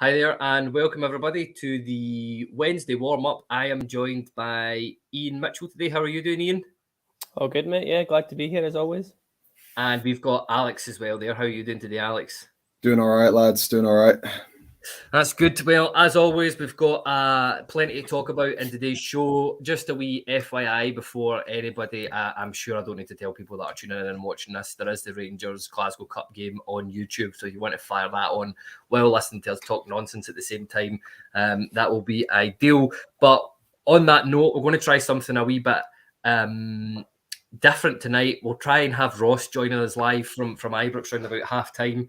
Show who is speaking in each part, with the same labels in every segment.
Speaker 1: Hi there and welcome everybody to the Wednesday warm-up. I am joined by Iain Mitchell today. How are you doing, Iain?
Speaker 2: All good, mate. Yeah, glad to be here as always.
Speaker 1: And we've got Alex as well there. How are you doing today, Alex?
Speaker 3: Doing all right, lads. Doing all right.
Speaker 1: That's good. Well, as always, we've got plenty to talk about in today's show. Just a wee FYI before anybody, I'm sure I don't need to tell people that are tuning in and watching this, there is the Rangers Glasgow Cup game on YouTube. So if you want to fire that on while listening to us talk nonsense at the same time, that will be ideal. But on that note, we're going to try something a wee bit different tonight. We'll try and have Ross joining us live from Ibrox around about half time.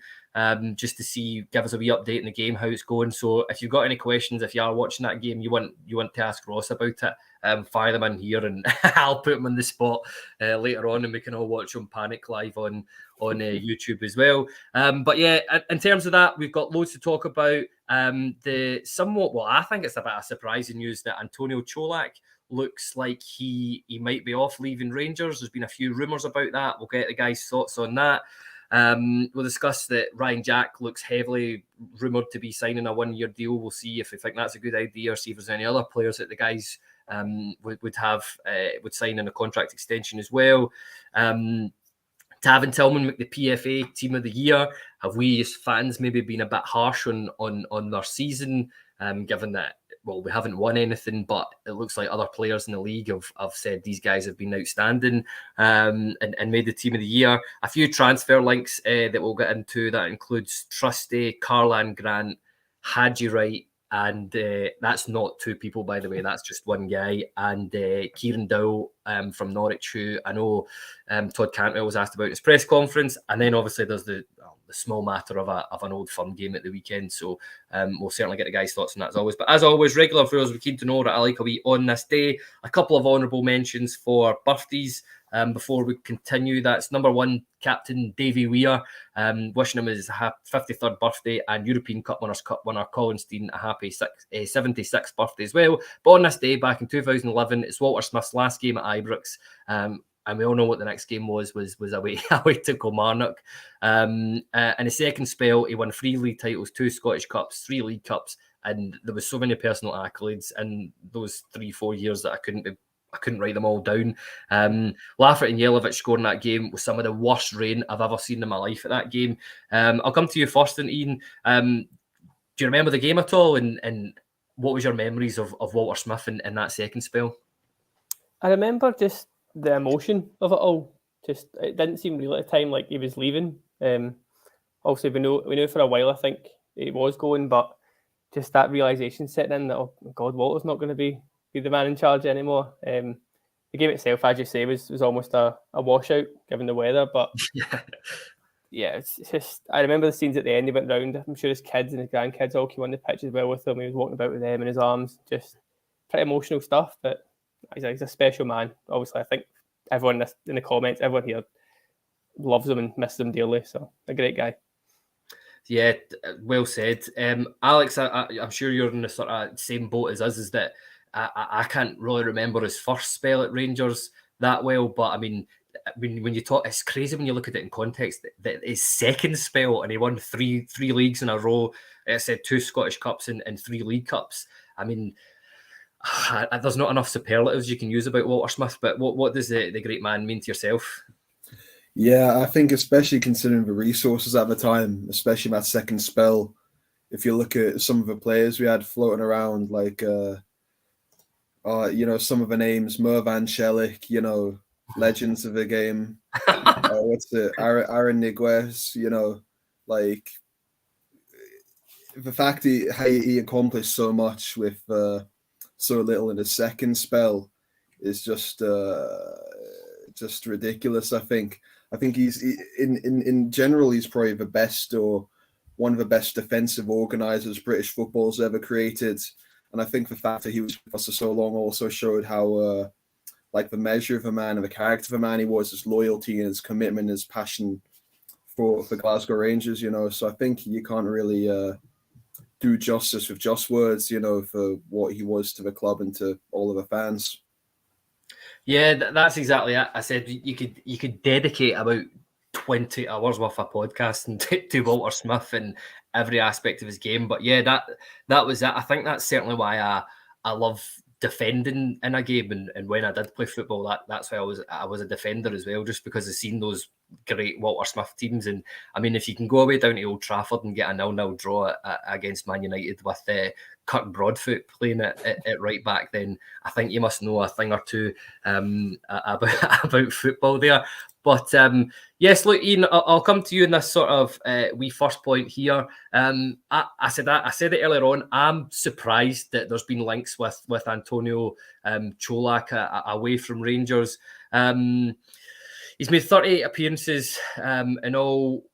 Speaker 1: Just to give us a wee update in the game, how it's going. So if you've got any questions, if you are watching that game, you want to ask Ross about it, fire them in here and I'll put them on the spot later on and we can all watch them Panic live on YouTube as well. But yeah, in terms of that, we've got loads to talk about. I think it's a bit of surprising news that Antonio Colak looks like he might be off leaving Rangers. There's been a few rumours about that. We'll get the guys' thoughts on that. We'll discuss that Ryan Jack looks heavily rumoured to be signing a 1-year deal. We'll see if we think that's a good idea or see if there's any other players that the guys would sign in a contract extension as well. Tavin Tillman make the PFA Team of the Year. Have we as fans maybe been a bit harsh on their season, given that, well, we haven't won anything, but it looks like other players in the league have said these guys have been outstanding and made the Team of the Year. A few transfer links that we'll get into. That includes Trusty, Karlan, Grant, Hadji Wright, and that's not two people, by the way. That's just one guy. And Kieran Dowell from Norwich, who I know Todd Cantwell was asked about his press conference. And then obviously there's the small matter of an Old Firm game at the weekend. So we'll certainly get the guys' thoughts on that as always. But as always, regular viewers, we're keen to know that I like a wee on this day. A couple of honourable mentions for birthdays before we continue. That's number one, Captain Davy Weir. Wishing him his 53rd birthday, and European Cup winner Colin Steen a happy 76th birthday as well. But on this day, back in 2011, it's Walter Smith's last game at Ibrox. And we all know what the next game was away to Kilmarnock. In his second spell, he won 3 league titles, 2 Scottish Cups, 3 League Cups, and there was so many personal accolades in those 3-4 years that I couldn't write them all down. Lafferty and Jelavic scoring that game was some of the worst rain I've ever seen in my life at that game. I'll come to you first, and Iain. Do you remember the game at all? And what was your memories of Walter Smith in that second spell?
Speaker 2: I remember just the emotion of it all. Just it didn't seem real at the time, like he was leaving. Also, we knew for a while, I think he was going, but just that realisation setting in that, oh God, Walter's not going to be the man in charge anymore. The game itself, as you say, was almost a washout given the weather. But yeah, it's just, I remember the scenes at the end. He went round. I'm sure his kids and his grandkids all came on the pitch as well with him. He was walking about with them in his arms. Just pretty emotional stuff. But he's a special man. Obviously, I think everyone in the comments, everyone here loves him and misses him dearly. So a great guy.
Speaker 1: Yeah, well said. Alex, I'm sure you're in the sort of same boat as us, is that I can't really remember his first spell at Rangers that well, but I mean, when you talk, it's crazy when you look at it in context that his second spell, and he won three leagues in a row. I said 2 Scottish Cups and 3 League Cups. I mean, there's not enough superlatives you can use about Walter Smith, but what does the great man mean to yourself?
Speaker 3: Yeah, I think especially considering the resources at the time, especially that second spell, if you look at some of the players we had floating around, like some of the names, Mervan Celik, legends of the game. Aaron Niguez, like the fact he accomplished so much with so little in his second spell is just ridiculous. I think he's in general, he's probably the best or one of the best defensive organisers British football's ever created. And I think the fact that he was with us for so long also showed how the measure of a man and the character of a man he was, his loyalty and his commitment, his passion for Glasgow Rangers, So I think you can't really do justice with just words, for what he was to the club and to all of the fans.
Speaker 1: Yeah, that's exactly it. I said you could dedicate about 20 hours worth of podcasting to Walter Smith and every aspect of his game. But yeah, that was it. I think that's certainly why I love defending in a game, and when I did play football, that's why I was a defender as well, just because I've seen those great Walter Smith teams. And I mean, if you can go away down to Old Trafford and get a 0-0 draw against Man United with Kirk Broadfoot playing at right back, then I think you must know a thing or two about football there. But yes, look, Iain, I'll come to you in this sort of wee first point here. I said it earlier on. I'm surprised that there's been links with Antonio Colak away from Rangers. He's made 38 appearances in all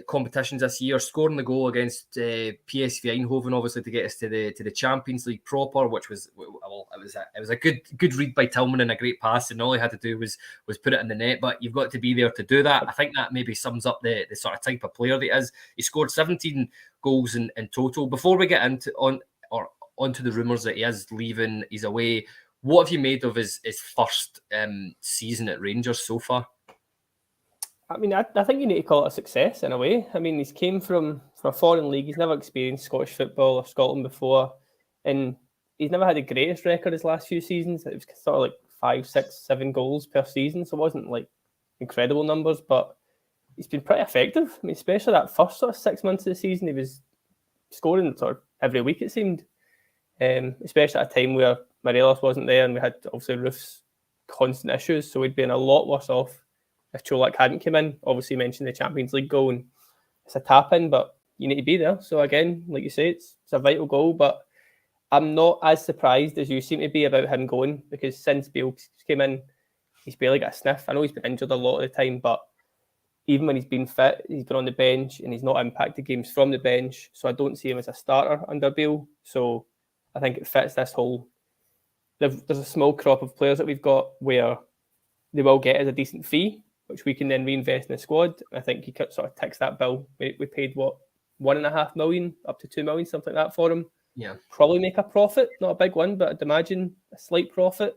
Speaker 1: competitions this year, scoring the goal against PSV Eindhoven, obviously to get us to the Champions League proper, which was it was a good read by Tillman and a great pass, and all he had to do was put it in the net. But you've got to be there to do that. I think that maybe sums up the sort of type of player that he is. He scored 17 goals in total. Before we get onto the rumours that he is leaving, he's away, what have you made of his first season at Rangers so far?
Speaker 2: I mean, I think you need to call it a success in a way. I mean, he's came from a foreign league. He's never experienced Scottish football or Scotland before. And he's never had the greatest record his last few seasons. It was sort of like 5, 6, 7 goals per season. So it wasn't like incredible numbers, but he's been pretty effective. I mean, especially that first sort of 6 months of the season, he was scoring sort of every week, it seemed. Especially at a time where Morelos wasn't there and we had obviously Roof's constant issues. So we'd been a lot worse off if Colak hadn't come in. Obviously, mentioned the Champions League goal, and it's a tap-in, but you need to be there. So again, like you say, it's a vital goal, but I'm not as surprised as you seem to be about him going, because since Beale came in, he's barely got a sniff. I know he's been injured a lot of the time, but even when he's been fit, he's been on the bench and he's not impacted games from the bench. So I don't see him as a starter under Beale. So I think it fits this whole... There's a small crop of players that we've got where they will get as a decent fee, which we can then reinvest in the squad. I think he sort of ticks that bill. We paid, what, 1.5 million, up to 2 million, something like that for him.
Speaker 1: Yeah.
Speaker 2: Probably make a profit, not a big one, but I'd imagine a slight profit.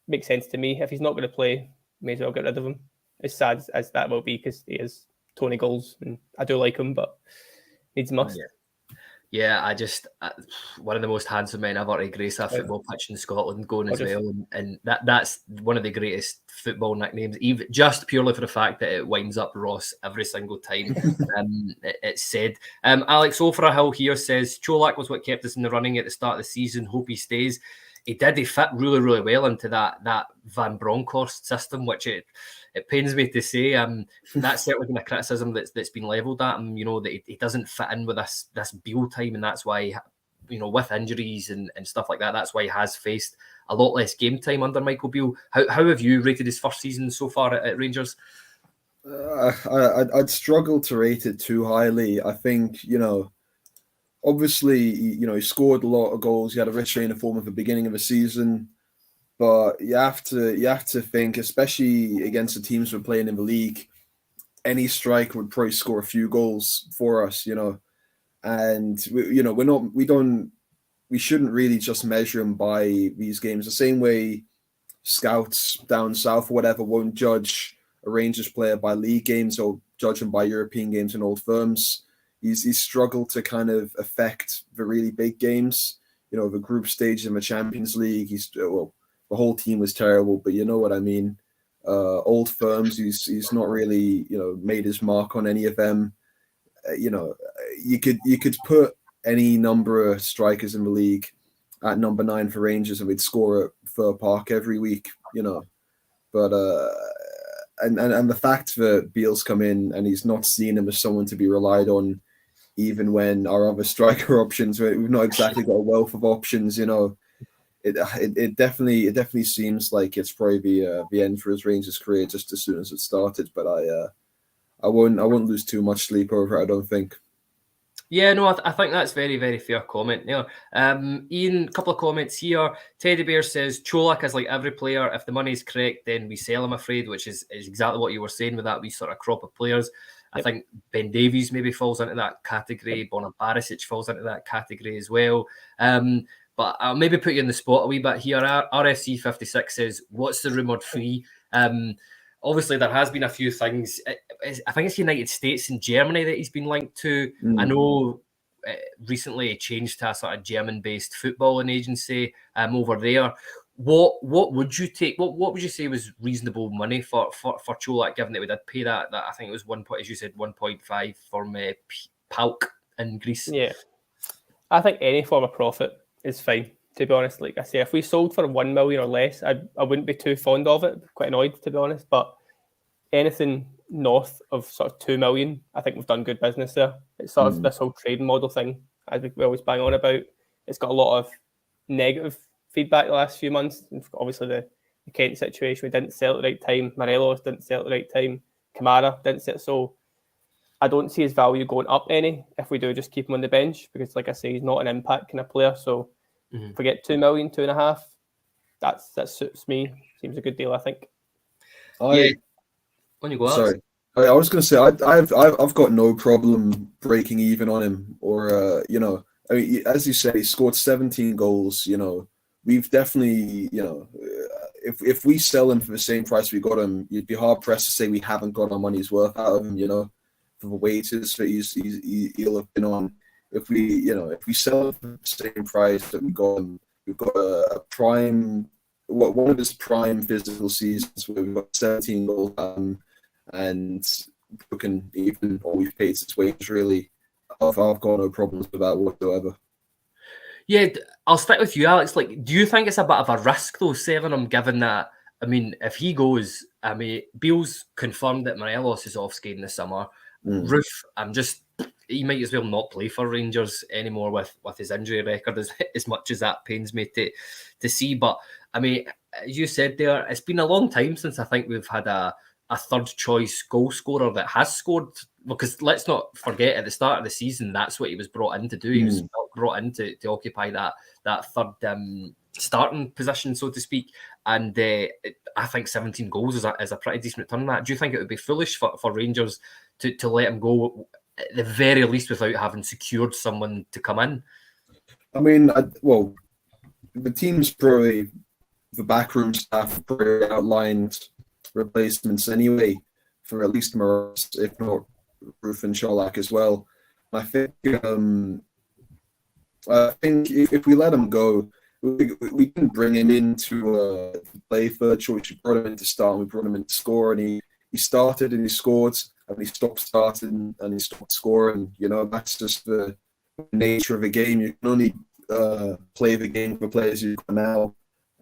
Speaker 2: Makes sense to me. If he's not going to play, may as well get rid of him. As sad as that will be, because he is Tony Goals, and I do like him, but needs must.
Speaker 1: Yeah, one of the most handsome men ever to grace a football pitch in Scotland going as well. And that's one of the greatest football nicknames, even just purely for the fact that it winds up Ross every single time it's said. Alex O'Farrell here says, Colak was what kept us in the running at the start of the season. Hope he stays. He did. He fit really, really well into that Van Bronckhorst system, which it pains me to say. That's certainly been a criticism that's been levelled at him. You know, that he doesn't fit in with this Beale time, and that's why, you know, with injuries and stuff like that, that's why he has faced a lot less game time under Michael Beale. How have you rated his first season so far at Rangers?
Speaker 3: I'd struggle to rate it too highly. I think, you know, obviously, you know, he scored a lot of goals. He had a rich reign of form at the beginning of the season, but you have to think, especially against the teams we're playing in the league, any striker would probably score a few goals for us, you know. And we shouldn't really just measure him by these games. The same way scouts down south or whatever won't judge a Rangers player by league games or judge him by European games and Old Firms. He's struggled to kind of affect the really big games, you know, the group stage in the Champions League. The whole team was terrible, but you know what I mean. Old Firms, he's not really, you know, made his mark on any of them. You know, you could put any number of strikers in the league at number 9 for Rangers, and we'd score at Fir Park every week, you know. But and the fact that Beale's come in and he's not seen him as someone to be relied on, even when our other striker options, we've not exactly got a wealth of options, you know. It definitely seems like it's probably the end for his Rangers career just as soon as it started. But I won't lose too much sleep over it, I don't think.
Speaker 1: Yeah, no, I think that's very, very fair comment. You know, Iain, a couple of comments here. Teddy Bear says, Colak is like every player. If the money's correct, then we sell, I'm afraid, which is exactly what you were saying with that wee sort of crop of players. I think Ben Davies maybe falls into that category. Bonan Barisic falls into that category as well. But I'll maybe put you in the spot a wee bit here. RFC 56 says, what's the rumoured fee? obviously there has been a few things. I think it's United States and Germany that he's been linked to. I know recently he changed to a sort of German-based footballing agency over there. What would you take? What would you say was reasonable money for Colak, given that we did pay that I think it was 1.5 from PAOK in Greece?
Speaker 2: Yeah, I think any form of profit is fine. To be honest, like I say, if we sold for 1 million or less, I wouldn't be too fond of it. Quite annoyed, to be honest. But anything north of sort of 2 million, I think we've done good business there. It's sort of this whole trading model thing, as we always bang on about. It's got a lot of negative feedback the last few months. Obviously, the Kent situation, we didn't sell at the right time. Morelos didn't sell at the right time. Kamara didn't sell. So I don't see his value going up any if we do just keep him on the bench, because, like I say, he's not an impact kind of player. So if we get 2 million, 2.5, that suits me. Seems a good deal, I think.
Speaker 1: When you go
Speaker 3: Sorry, I was going to say I've got no problem breaking even on him, or I mean, as you said, he scored 17 goals. We've definitely, if we sell him for the same price we got him, you'd be hard pressed to say we haven't got our money's worth out of him. For the wages that he'll have been on. If we sell him for the same price that we got him, we've got a prime, one of his prime physical seasons where we've got 17 goals. And broken even, or we've paid his wage, really. I've got no problems with that whatsoever.
Speaker 1: Yeah, I'll stick with you, Alex. Like, do you think it's a bit of a risk, though, selling him, given that, I mean, if he goes, I mean, Beale's confirmed that Morelos is off skating this summer. Roof, he might as well not play for Rangers anymore with his injury record, as much as that pains me to see. But, I mean, as you said there, it's been a long time since I think we've had a third choice goal scorer that has scored, because let's not forget at the start of the season that's what he was brought in to do. He was brought in to occupy that third starting position, so to speak, and I think 17 goals is a pretty decent return on that. Do you think it would be foolish for Rangers to let him go at the very least without having secured someone to come in?
Speaker 3: I mean, the team's probably, the backroom staff probably outlined replacements anyway for at least Morelos, if not Roof and Colak as well. I think if we let him go, we didn't bring him in to play third choice. We brought him in to start, and we brought him in to score, and he started and he scored, and he stopped starting and he stopped scoring. That's just the nature of the game. You can only play the game for players you've got now.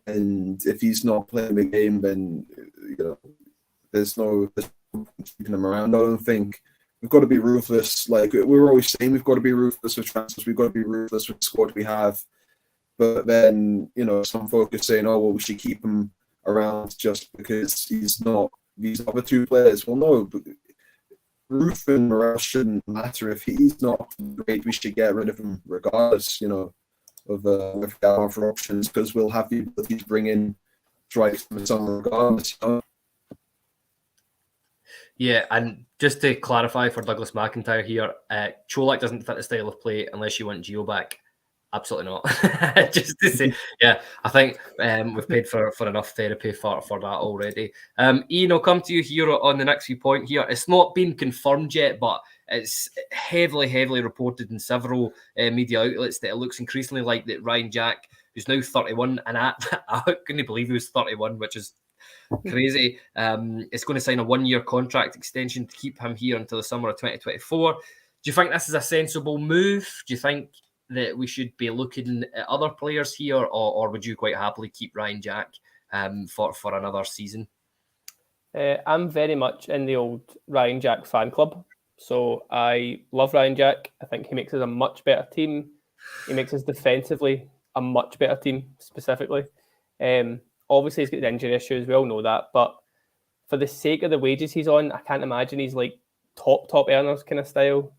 Speaker 3: And if he's not playing the game, then there's no keeping him around. I don't think we've got to be ruthless. Like we're always saying, we've got to be ruthless with transfers. We've got to be ruthless with the squad we have. But then some folk are saying, "Oh, well, we should keep him around just because he's not these other two players." Well, no, Roof and Morelos shouldn't matter. If he's not great, we should get rid of him regardless. Of if we have other options, because we'll have the ability to bring in strikes from some regardless.
Speaker 1: Yeah, and just to clarify for Douglas McIntyre here, Colak doesn't fit the style of play unless you want Gio back. Absolutely not. Just to say, yeah, I think we've paid for enough therapy for that already. Iain, I'll come to you here on the next few point here. It's not been confirmed yet, but it's heavily reported in several media outlets that it looks increasingly like that Ryan Jack, who's now 31, and I couldn't believe he was 31, which is crazy, is going to sign a 1-year contract extension to keep him here until the summer of 2024. Do you think this is a sensible move? Do you think that we should be looking at other players here, or would you quite happily keep Ryan Jack for another season?
Speaker 2: I'm very much in the old Ryan Jack fan club. So I love Ryan Jack. I think he makes us a much better team. He makes us defensively a much better team, specifically. Obviously, he's got the injury issues. We all know that. But for the sake of the wages he's on, I can't imagine he's like top earners kind of style.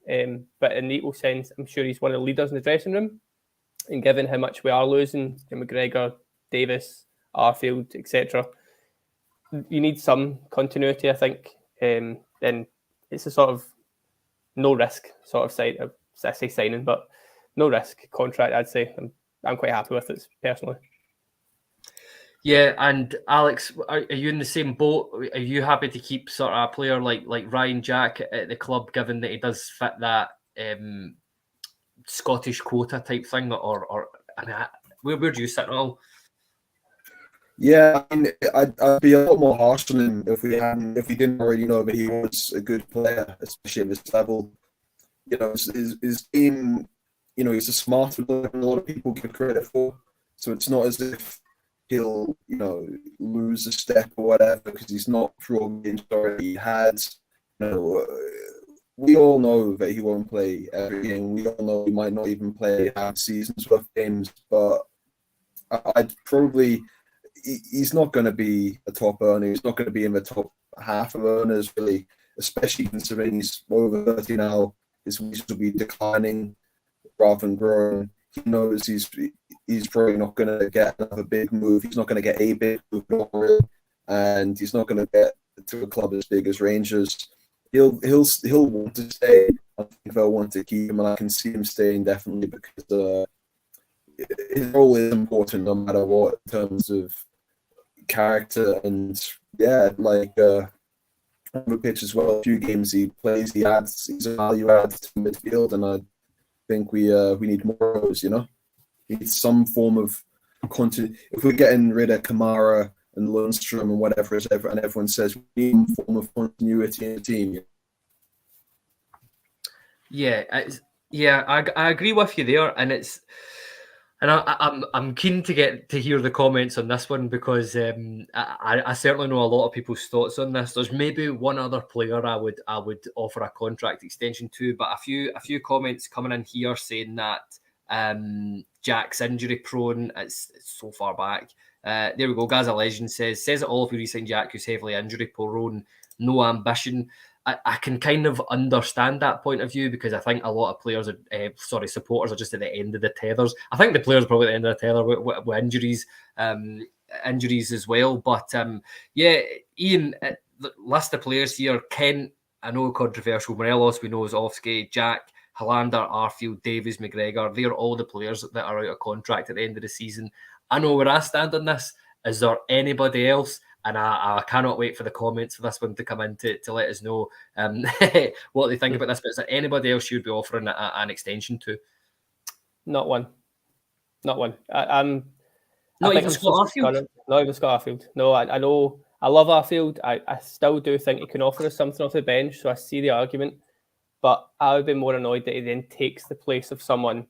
Speaker 2: But in the equal sense, I'm sure he's one of the leaders in the dressing room. And given how much we are losing, McGregor, Davis, Arfield, etc., you need some continuity, I think. Then it's a sort of no risk sort of signing, but no risk contract, I'd say. I'm quite happy with it personally.
Speaker 1: Yeah, and Alex, are you in the same boat? Are you happy to keep sort of a player like Ryan Jack at the club, given that he does fit that Scottish quota type thing, or I mean, where do you sit at all?
Speaker 3: Yeah, I mean, I'd be a lot more harsh on him if we didn't already know that he was a good player, especially at this level. You know, his game, you know, he's a smarter player than a lot of people give credit for. So it's not as if he'll, you know, lose a step or whatever because he's not through all games already had. You know, we all know that he won't play every game. We all know he might not even play half seasons worth of games, but I'd probably. He's not going to be a top earner. He's not going to be in the top half of earners, really, especially considering he's over 30 now. His wages will be declining rather than growing. He knows he's probably not going to get another big move. He's not going to get a big move, and he's not going to get to a club as big as Rangers. He'll want to stay. I think they'll want to keep him, and I can see him staying definitely because his role is important no matter what in terms of character and like on the pitch as well. A few games he plays, he's a value add to midfield, and I think we need more of those. You know, we need some form of continuity. If we're getting rid of Kamara and Lundstrom and whatever, and everyone says we need some form of continuity in the team.
Speaker 1: Yeah, I agree with you there, and it's. And I'm keen to get to hear the comments on this one because I certainly know a lot of people's thoughts on this. There's maybe one other player I would offer a contract extension to, but a few comments coming in here saying that Jack's injury prone. It's so far back. There we go. Gaza Legend says it all if we re-sign Jack, who's heavily injury prone, no ambition. I can kind of understand that point of view because I think a lot of players supporters are just at the end of the tethers. I think the players are probably at the end of the tether with injuries, injuries as well. But Iain, list of players here: Kent, I know controversial. Morelos, we know is Offsky, Jack, Hollander, Arfield, Davies, McGregor. They're all the players that are out of contract at the end of the season. I know where I stand on this. Is there anybody else? And I cannot wait for the comments for this one to come in to let us know what they think about this. But is there anybody else you'd be offering an extension to?
Speaker 2: Not one. I'm
Speaker 1: not even Scott Arfield?
Speaker 2: Not even Scott Arfield. No, I know. I love Arfield. I still do think he can offer us something off the bench, so I see the argument. But I would be more annoyed that he then takes the place of someone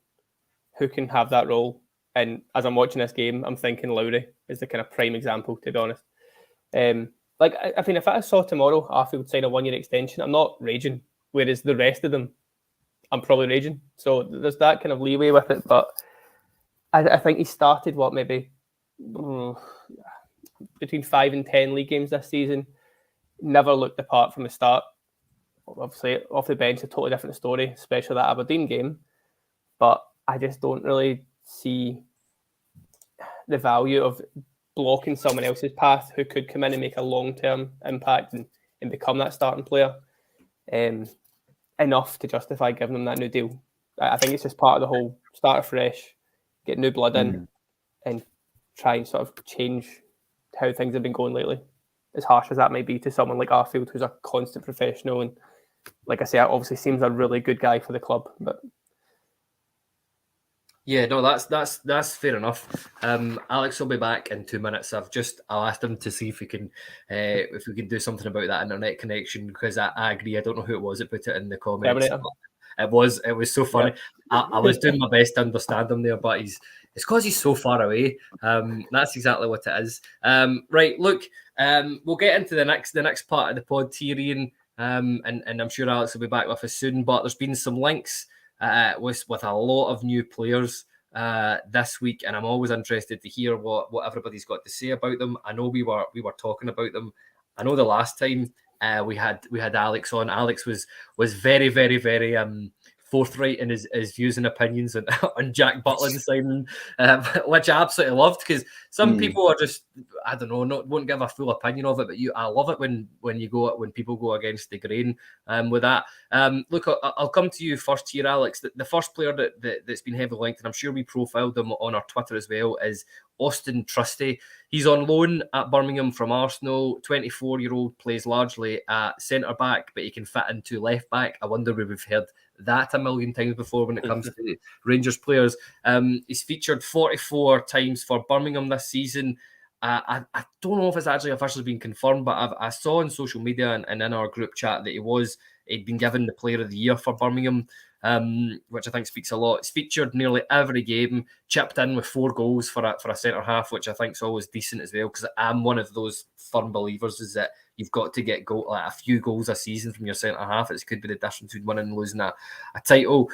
Speaker 2: who can have that role. And as I'm watching this game, I'm thinking Lowry is the kind of prime example, to be honest. I mean, if I saw tomorrow Arfield sign a 1-year extension, I'm not raging. Whereas the rest of them, I'm probably raging. So there's that kind of leeway with it. But I think he started between 5 and 10 league games this season. Never looked the part from the start. Obviously, off the bench, a totally different story, especially that Aberdeen game. But I just don't really see the value of blocking someone else's path who could come in and make a long-term impact and become that starting player enough to justify giving them that new deal. I think it's just part of the whole start afresh, get new blood in and try and sort of change how things have been going lately. As harsh as that may be to someone like Arfield, who's a constant professional and, like I say, obviously seems a really good guy for the club, but
Speaker 1: yeah, no, that's fair enough. Alex will be back in 2 minutes. I'll asked him to see if we can do something about that internet connection because I agree. I don't know who it was that put it in the comments. It was so funny. Yeah. I was doing my best to understand him there, but it's because he's so far away. That's exactly what it is. Right, look, we'll get into the next part of the pod here, Iain, and I'm sure Alex will be back with us soon. But there's been some links with a lot of new players this week, and I'm always interested to hear what everybody's got to say about them. I know we were talking about them. I know the last time we had Alex on, Alex was very, very, very forthright in his views and opinions on Jack Butland signing, which I absolutely loved, because some people are just, I don't know, won't give a full opinion of it, but I love it when people go against the grain with that. Look, I'll come to you first here, Alex. The first player that's been heavily linked, and I'm sure we profiled him on our Twitter as well, is Auston Trusty. He's on loan at Birmingham from Arsenal. 24-year-old, plays largely at centre-back, but he can fit into left-back. I wonder if we've heard that a million times before when it comes to Rangers players. He's featured 44 times for Birmingham this season. I don't know if it's actually officially been confirmed, but I saw on social media and in our group chat that he'd been given the Player of the Year for Birmingham, which I think speaks a lot. He's featured nearly every game, chipped in with 4 goals for a centre-half, which I think is always decent as well, because I'm one of those firm believers is that you've got to get a few goals a season from your centre-half. It could be the difference between winning and losing a title.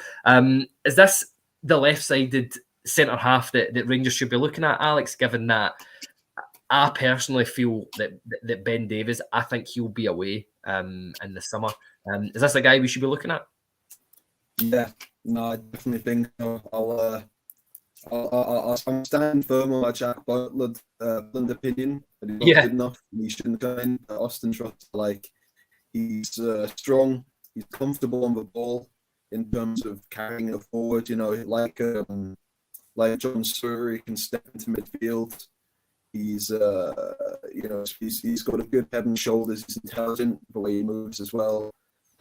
Speaker 1: Is this the left-sided centre-half that Rangers should be looking at, Alex, given that I personally feel that Ben Davies, I think he'll be away in the summer. Is this a guy we should be looking at?
Speaker 3: Yeah, no, I definitely think so. I'm standing firm on my Jack Butland opinion. That he's not good enough. He shouldn't go in. Auston Trusty, he's strong. He's comfortable on the ball in terms of carrying it forward. Like John Stewart, he can step into midfield. He's he's got a good head and shoulders. He's intelligent the way he moves as well.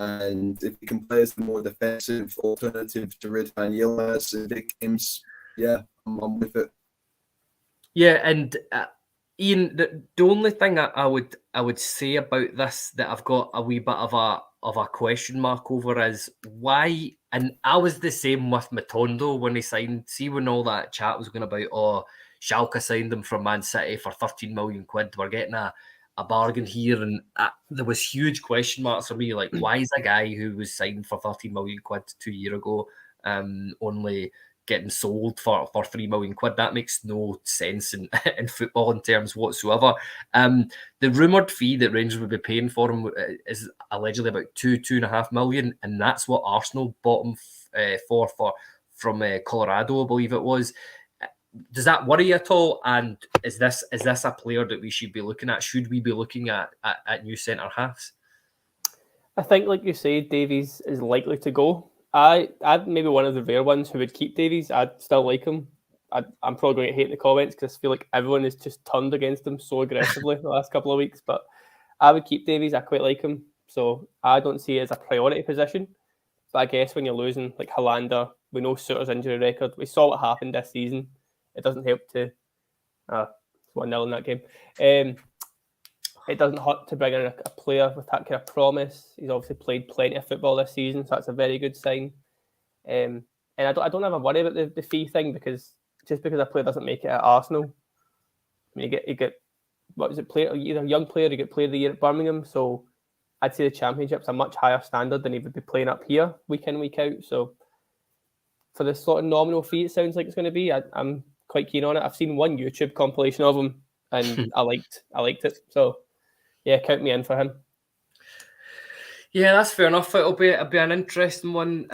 Speaker 3: And if he can play as the more defensive alternative to Rid Van Yilmaz in big games, yeah, I'm with it.
Speaker 1: Yeah, and Ian, the only thing I would say about this that I've got a wee bit of a question mark over is why. And I was the same with Matondo when he signed. See, when all that chat was going about, Schalke signed him from Man City for 13 million quid. We're getting a bargain here, and there was huge question marks for me. Like, why is a guy who was signed for 13 million quid 2 years ago only getting sold for 3 million quid? That makes no sense in football in terms whatsoever. The rumoured fee that Rangers would be paying for him is allegedly about 2.5 million, and that's what Arsenal bought him from Colorado, I believe it was. Does that worry you at all? And is this a player that we should be looking at? Should we be looking at new centre halves?
Speaker 2: I think, like you say, Davies is likely to go. I'd maybe one of the rare ones who would keep Davies. I'd still like him. I'm probably going to hate in the comments because I feel like everyone has just turned against him so aggressively the last couple of weeks. But I would keep Davies. I quite like him. So I don't see it as a priority position. But I guess when you're losing like Hollander, we know Suter's injury record. We saw what happened this season. It doesn't help to 1-0 in that game. It doesn't hurt to bring in a player with that kind of promise. He's obviously played plenty of football this season, so that's a very good sign. And I don't have a worry about the fee thing, because just because a player doesn't make it at Arsenal, I mean, you get what was it, player, either young player, you get Player of the Year at Birmingham. So I'd say the Championship's a much higher standard than he would be playing up here week in, week out. So for the sort of nominal fee, it sounds like it's going to be. I'm quite keen on it. I've seen one YouTube compilation of him, and I liked it. So yeah, count me in for him.
Speaker 1: Yeah, that's fair enough. It'll be an interesting one.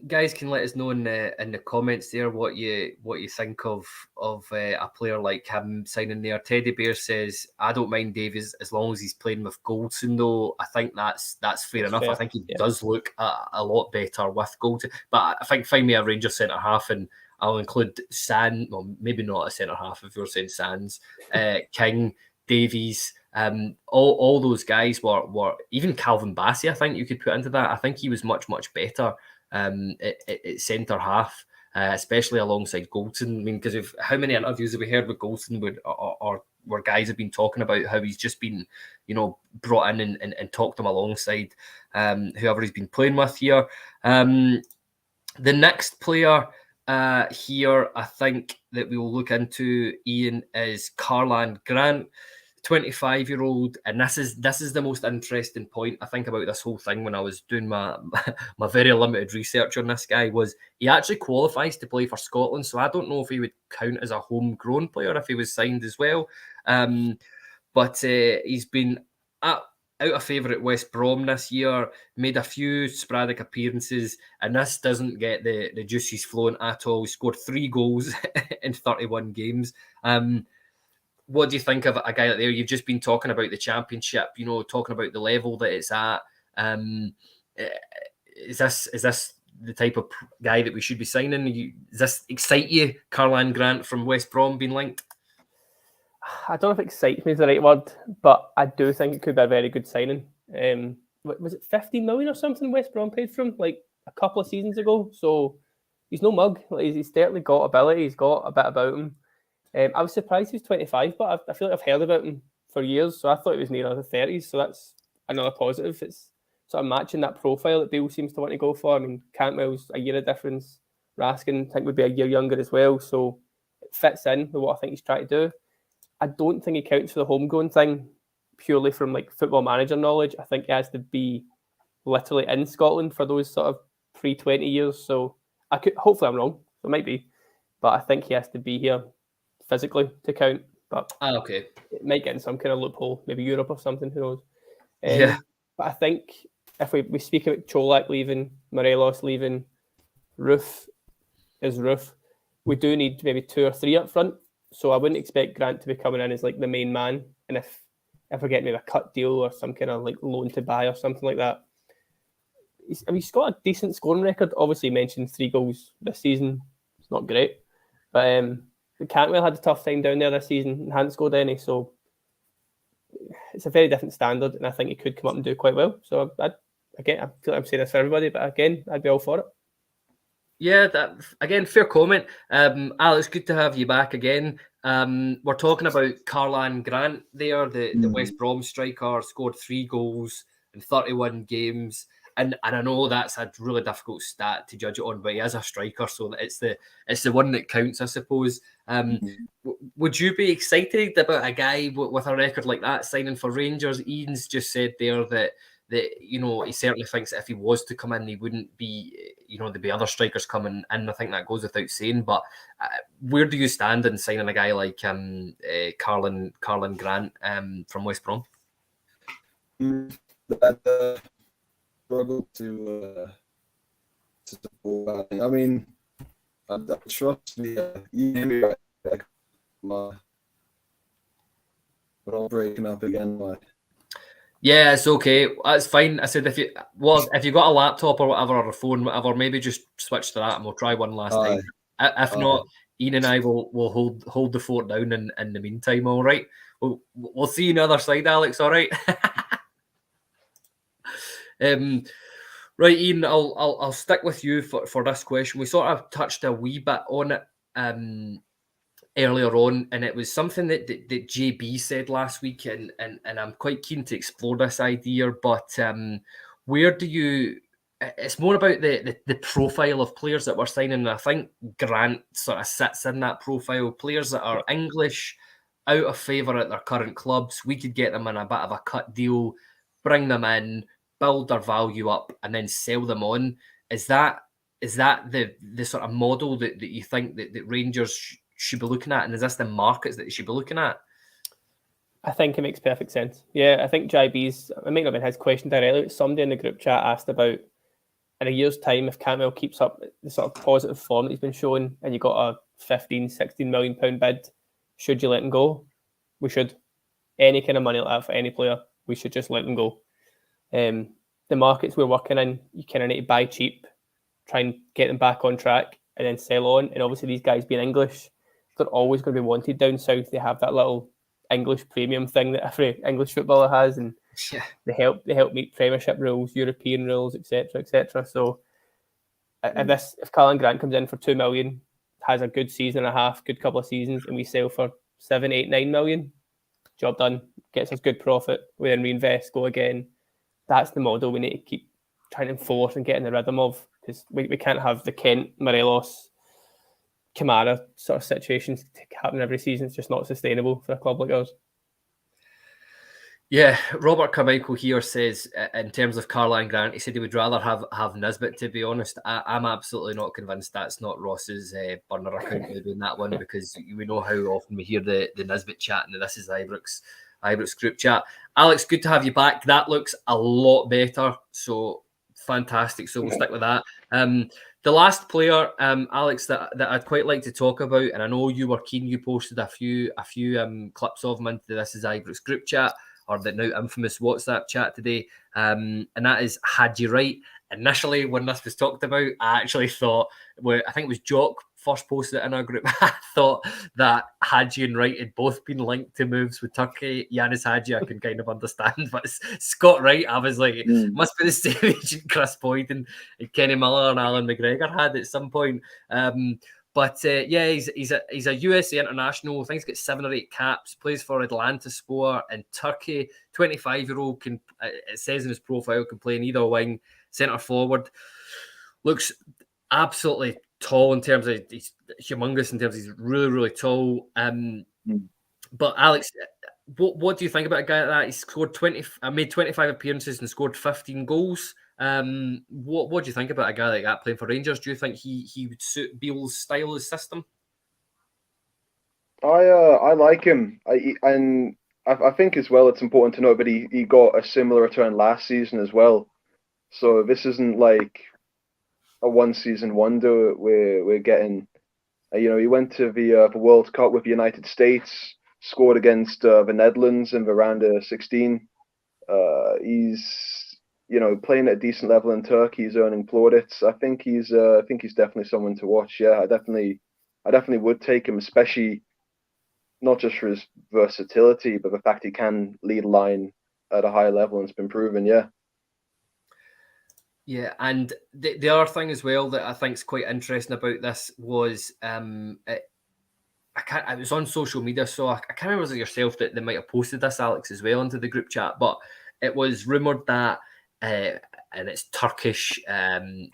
Speaker 1: Guys can let us know in the comments there what you think of a player like him signing there. Teddy Bear says, I don't mind Davies as long as he's playing with Goldson, though. I think that's fair enough. Fair. I think he does look a lot better with Goldson. But I think find me a Rangers centre half, and I'll include well, maybe not a centre half if you're saying Sands, King, Davies. All those guys were even Calvin Bassey, I think you could put into that. I think he was much better at centre half, especially alongside Goldson. I mean, because of how many interviews have we heard with Goldson where guys have been talking about how he's just been, brought in and talked him alongside whoever he's been playing with here. The next player here, I think that we will look into, Ian, is Karlan Grant. 25-year-old, and this is the most interesting point I think about this whole thing. When I was doing my very limited research on this guy, was he actually qualifies to play for Scotland, so I don't know if he would count as a homegrown player if he was signed as well. But he's been out of favour at West Brom this year, made a few sporadic appearances, and this doesn't get the juices flowing at all. He scored 3 goals in 31 games. What do you think of a guy like there? You've just been talking about the Championship, talking about the level that it's at. Is this the type of guy that we should be signing? Does this excite you, Karlan Grant from West Brom being linked?
Speaker 2: I don't know if excites me is the right word, but I do think it could be a very good signing. Was it 15 million or something West Brom paid for him like a couple of seasons ago? So he's no mug. He's certainly got ability. He's got a bit about him. I was surprised he was 25, but I feel like I've heard about him for years, so I thought he was near the 30s, so that's another positive. It's sort of matching that profile that Beale seems to want to go for. I mean, Cantwell's a year of difference. Raskin, I think, would be a year younger as well, so it fits in with what I think he's trying to do. I don't think he counts for the homegrown thing purely from like football manager knowledge. I think he has to be literally in Scotland for those sort of pre-20 years, so hopefully I'm wrong, it might be, but I think he has to be here physically to count, but
Speaker 1: okay,
Speaker 2: it might get in some kind of loophole, maybe Europe or something, who knows.
Speaker 1: Yeah.
Speaker 2: But I think if we speak about Colak leaving, Morelos leaving, Roof, we do need maybe 2 or 3 up front, so I wouldn't expect Grant to be coming in as like the main man, and if we're getting maybe a cut deal or some kind of like loan to buy or something like that. He's got a decent scoring record. Obviously, you mentioned 3 goals this season. It's not great, but Cantwell had a tough time down there this season and hadn't scored any, so it's a very different standard, and I think he could come up and do quite well. So I feel like I'm saying this for everybody, but again, I'd be all for it.
Speaker 1: Yeah, that again, fair comment. Alex, good to have you back again. We're talking about Karlan Grant there, the West Brom striker, scored 3 goals in 31 games. And I know that's a really difficult stat to judge it on, but he is a striker, so it's the one that counts, I suppose. Would you be excited about a guy with a record like that signing for Rangers? Ian's just said there that he certainly thinks that if he was to come in, he wouldn't be, there'd be other strikers coming in. I think that goes without saying. But where do you stand in signing a guy like Karlan Grant from West Brom?
Speaker 3: Struggle to support that. I mean, I trust the you hear me right, we're all breaking up again.
Speaker 1: Yeah, it's okay. That's fine. I said if you got a laptop or whatever, or a phone, whatever, maybe just switch to that and we'll try one last time. If not, Ian and I will hold the fort down in the meantime. All right. We'll see you on the other side, Alex. All right. Right, Ian, I'll stick with you for this question. We sort of touched a wee bit on it earlier on, and it was something that JB said last week, and I'm quite keen to explore this idea. But where do you? It's more about the profile of players that we're signing, and I think Grant sort of sits in that profile. Players that are English, out of favour at their current clubs. We could get them in a bit of a cut deal, bring them in, build their value up, and then sell them on. Is that the sort of model that you think that Rangers should be looking at, and is this the markets that they should be looking at?
Speaker 2: I think it makes perfect sense. Yeah, I think JB's, it might not have been his question directly, but somebody in the group chat asked about, in a year's time, if Cantwell keeps up the sort of positive form that he's been showing, and you got a 15, 16 million pound bid, should you let him go? We should. Any kind of money like that for any player, we should just let them go. The markets we're working in, you kind of need to buy cheap, try and get them back on track, and then sell on. And obviously these guys being English, they're always going to be wanted down south. They have that little English premium thing that every English footballer has, and they help meet Premiership rules, European rules, etc., etc. So if Karlan Grant comes in for 2 million, has a good season and a half, good couple of seasons, and we sell for 7, 8, 9 million, job done, gets us good profit. We then reinvest, go again. That's the model we need to keep trying to enforce and get in the rhythm of, because we can't have the Kent, Morelos, Kamara sort of situations happen every season. It's just not sustainable for a club like ours.
Speaker 1: Yeah, Robert Carmichael here says, in terms of Karlan Grant, he said he would rather have Nisbet, to be honest. I'm absolutely not convinced that's not Ross's burner account doing that one, because we know how often we hear the Nisbet chat and this is Ibrox. Ibrox group chat. Alex, good to have you back. That looks a lot better. So fantastic. So we'll stick with that. The last player, Alex, that I'd quite like to talk about, and I know you were keen. You posted a few clips of him into This Is Ibrox group chat, or the now infamous WhatsApp chat today, and that is Haji Wright. Initially, when this was talked about, I actually thought, I think it was Jock first posted it in our group. I thought that Haji and Wright had both been linked to moves with Turkey. Yanis Haji, I can kind of understand, but Scott Wright, I was like, must be the same agent Chris Boyd and Kenny Miller and Alan McGregor had at some point. But he's a USA international. I think he's got 7 or 8 caps. Plays for Atlanta Sport in Turkey. 25-year-old can, it says in his profile, can play in either wing, centre forward. Looks absolutely tall in terms of, he's humongous in terms of he's really, really tall. But Alex, what do you think about a guy like that? He scored made 25 appearances and scored 15 goals. What do you think about a guy like that playing for Rangers? Do you think he would suit Beale's style, his system?
Speaker 4: I like him. I think as well it's important to note that he got a similar return last season as well. So this isn't like a one-season wonder. We're getting, he went to the World Cup with the United States, scored against the Netherlands in the round of 16. He's playing at a decent level in Turkey. He's earning plaudits. I think he's definitely someone to watch. Yeah, I definitely would take him, especially not just for his versatility, but the fact he can lead a line at a high level and it's been proven. Yeah.
Speaker 1: Yeah, and the other thing as well that I think is quite interesting about this was it was on social media, so I can't remember, was it yourself that they might have posted this, Alex, as well into the group chat, but it was rumoured that, and it's Turkish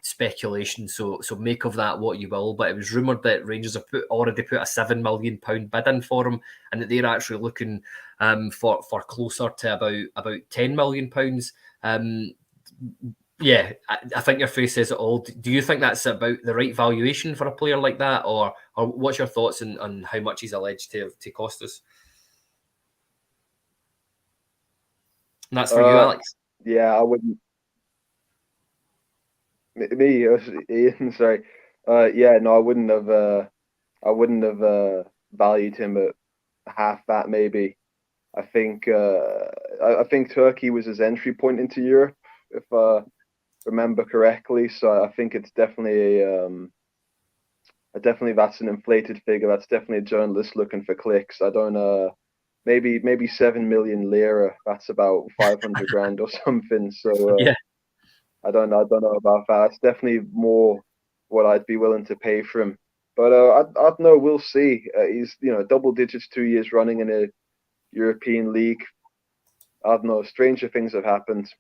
Speaker 1: speculation, so make of that what you will, but it was rumoured that Rangers have already put a £7 million bid in for him, and that they're actually looking for closer to about £10 million. Yeah, I think your face says it all. Do you think that's about the right valuation for a player like that, or what's your thoughts on how much he's alleged to cost us? And that's for you, Alex.
Speaker 4: Yeah, I wouldn't. Me, Ian. Sorry. Yeah, no, I wouldn't have valued him at half that. Maybe. I think Turkey was his entry point into Europe, if remember correctly. So I think it's definitely definitely that's an inflated figure. That's definitely a journalist looking for clicks. I don't maybe 7 million lira. That's about 500 grand or something. So
Speaker 1: yeah,
Speaker 4: I don't know about that. It's definitely more what I'd be willing to pay for him. But I don't know. We'll see. He's double digits 2 years running in a European league. I don't know. Stranger things have happened.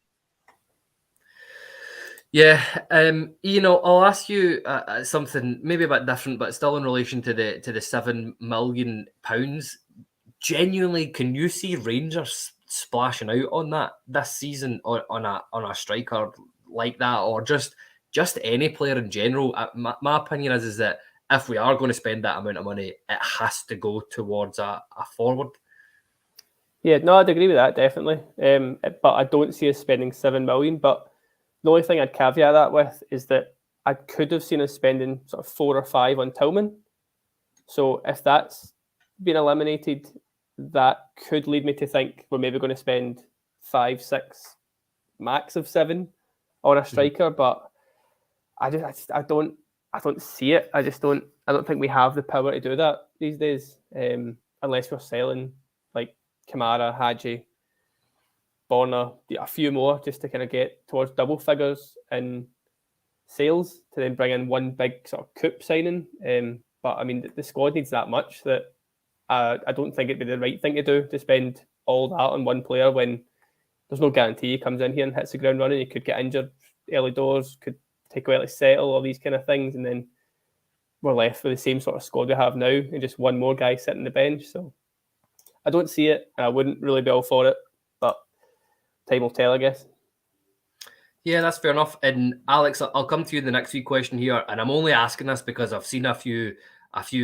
Speaker 1: Yeah, I'll ask you something maybe a bit different, but still in relation to the £7 million. Genuinely, can you see Rangers splashing out on that this season on a striker like that, or just any player in general? My opinion is that if we are going to spend that amount of money, it has to go towards a forward.
Speaker 2: Yeah, no, I'd agree with that, definitely. But I don't see us spending 7 million. But the only thing I'd caveat that with is that I could have seen us spending sort of 4 or 5 on Tillman. So if that's been eliminated, that could lead me to think we're maybe going to spend 5, 6, max of 7 on a striker. But I don't see it. I don't think we have the power to do that these days, unless we're selling like Kamara, Haji, Borna, a few more just to kind of get towards double figures in sales to then bring in one big sort of coup signing. But I mean, the squad needs that much that I don't think it'd be the right thing to do to spend all that on one player when there's no guarantee he comes in here and hits the ground running. He could get injured early doors, could take a while to settle, all these kind of things, and then we're left with the same sort of squad we have now and just one more guy sitting on the bench. So I don't see it, and I wouldn't really be all for it, but time will tell, I guess.
Speaker 1: Yeah, that's fair enough. And Alex, I'll come to you in the next few question here, and I'm only asking this because I've seen a few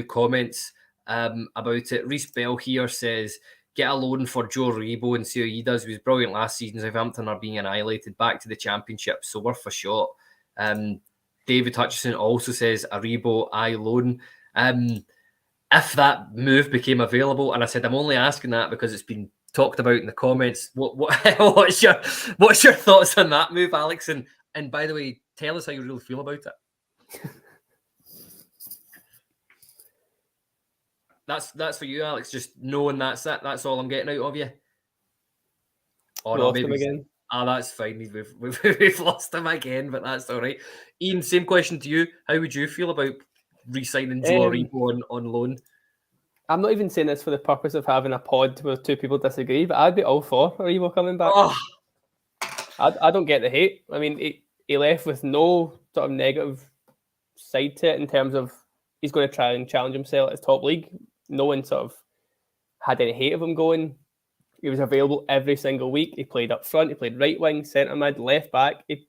Speaker 1: comments about it. Reese Bell here says, get a loan for Joe Aribo and see how he does. He was brilliant last season. Southampton are being annihilated back to the Championship, so worth a shot. David Hutchison also says Aribo, loan. If that move became available, and I said I'm only asking that because it's been talked about in the comments. What's your thoughts on that move, Alex? And by the way, tell us how you really feel about it. That's for you, Alex. Just knowing that's it. That's all I'm getting out of you.
Speaker 2: Or lost him again.
Speaker 1: That's fine. We've lost him again, but that's all right. Ian, same question to you. How would you feel about re-signing Joe Aribo on loan?
Speaker 2: I'm not even saying this for the purpose of having a pod where two people disagree, but I'd be all for Aribo coming back.
Speaker 1: Oh.
Speaker 2: I don't get the hate. I mean, he left with no sort of negative side to it in terms of he's going to try and challenge himself at his top league. No one sort of had any hate of him going. He was available every single week. He played up front. He played right wing, centre mid, left back. He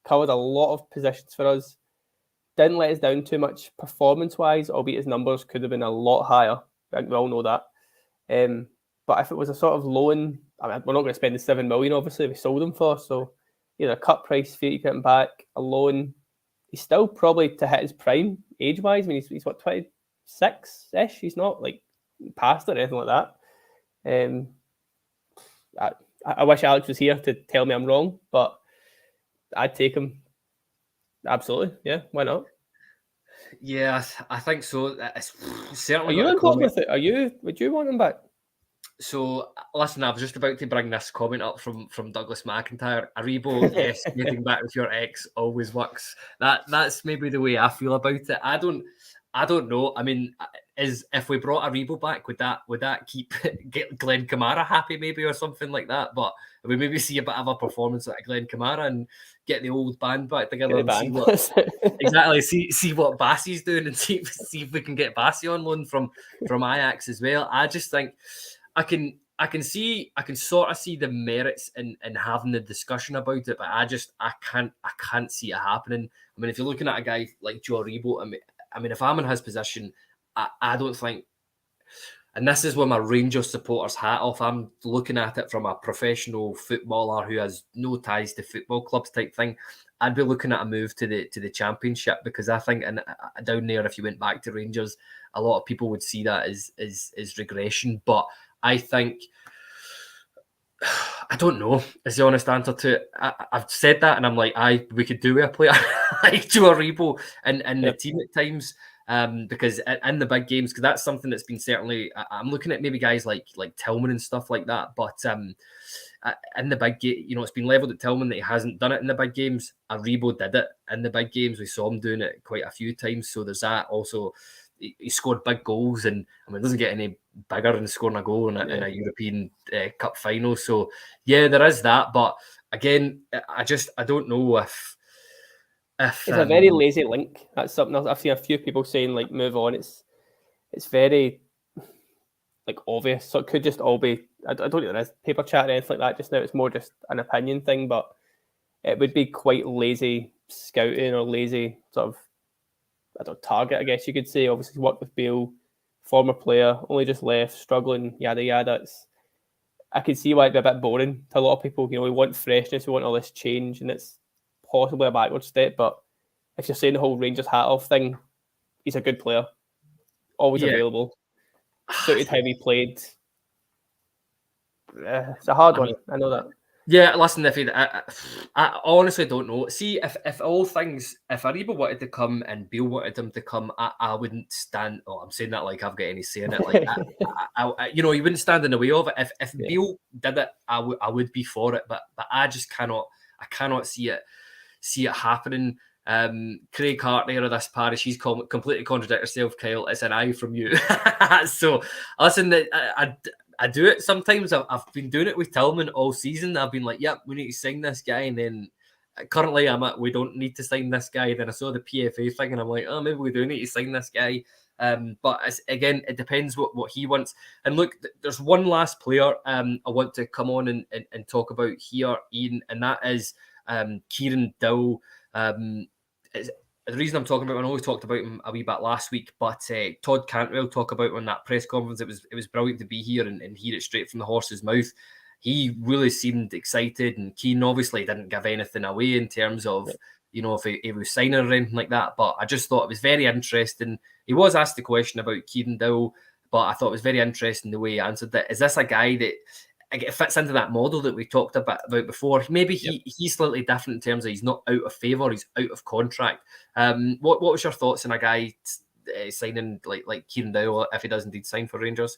Speaker 2: covered a lot of positions for us. Didn't let us down too much performance-wise, albeit his numbers could have been a lot higher. I think we all know that. But if it was a sort of loan, I mean, we're not going to spend the 7 million, obviously, we sold him for. So, either a cut price fee to get him back, a loan. He's still probably to hit his prime age-wise. I mean, he's what, 26-ish? He's not like past it or anything like that. I wish Alex was here to tell me I'm wrong, but I'd take him. Absolutely, yeah. Why not?
Speaker 1: Yeah, I think so. It's certainly.
Speaker 2: Are you on board with it? Would you want him back?
Speaker 1: So listen, I was just about to bring this comment up from Douglas McIntyre. Aribo, yes, getting back with your ex always works. That's maybe the way I feel about it. I don't know. I mean, if we brought Aribo back, would that get Glenn Kamara happy maybe or something like that? But we maybe see a bit of a performance at Glenn Kamara and get the old band back together and see what Bassey's doing and see if we can get Bassey on loan from Ajax as well. I just think I can sort of see the merits in having the discussion about it, but I can't see it happening. I mean, if you're looking at a guy like Joe Aribo, I mean, if I'm in his position, I don't think, and this is where my Rangers supporters hat off, I'm looking at it from a professional footballer who has no ties to football clubs type thing. I'd be looking at a move to the Championship, because I think, and down there, if you went back to Rangers, a lot of people would see that as regression. But I think, I don't know, is the honest answer to it. I've said that, and I'm like, we could do with a player like Joe Aribo in the team at times, because in the big games, because that's something that's been certainly, I'm looking at maybe guys like Tillman and stuff like that, but in the big game, it's been levelled at Tillman that he hasn't done it in the big games. Aribo did it in the big games. We saw him doing it quite a few times, so there's that. Also, he scored big goals, and I mean, it doesn't get any bigger than scoring a goal in a European Cup final. So yeah, there is that. But again, I don't know if it's
Speaker 2: a very lazy link. That's something else. I've seen a few people saying like move on. It's very like obvious. So it could just all be. I don't think there is paper chat or anything like that just now. It's more just an opinion thing, but it would be quite lazy scouting or lazy sort of target, I guess you could say. Obviously, worked with Beale, former player, only just left, struggling, yada yada. I can see why it'd be a bit boring to a lot of people. We want freshness, we want all this change, and it's possibly a backward step. But if you're saying the whole Rangers hat off thing, he's a good player, always available, suited how he played. It's a hard one. I know that.
Speaker 1: Yeah, listen, I honestly don't know. See, if all things, if Aribo wanted to come and Beale wanted him to come, I wouldn't stand. Oh, I'm saying that like I've got any say in it. Like, you wouldn't stand in the way of it. If Beale did it, I would be for it. But I just cannot. I cannot see it happening. Craig Hart there of this parish, he's completely contradict herself, Kyle. It's an eye from you. So listen, I do it sometimes. I've been doing it with Tillman all season. I've been like, yep, we need to sign this guy. And then currently we don't need to sign this guy. Then I saw the PFA thing and I'm like, oh, maybe we do need to sign this guy. But again, it depends what he wants. And look, there's one last player I want to come on and talk about here, Ian, and that is Kieran Dow. the reason I'm talking about, I know we talked about him a wee bit last week, but Todd Cantwell talk about on that press conference. It was brilliant to be here and hear it straight from the horse's mouth. He really seemed excited and keen. Obviously, didn't give anything away in terms of, if he was signing or anything like that. But I just thought it was very interesting. He was asked the question about Kieran Dowell, but I thought it was very interesting the way he answered that. Is this a guy that it fits into that model that we talked about before? Maybe he's slightly different in terms of he's not out of favour, he's out of contract. What was your thoughts on a guy signing like Kieran Dowell if he does indeed sign for Rangers?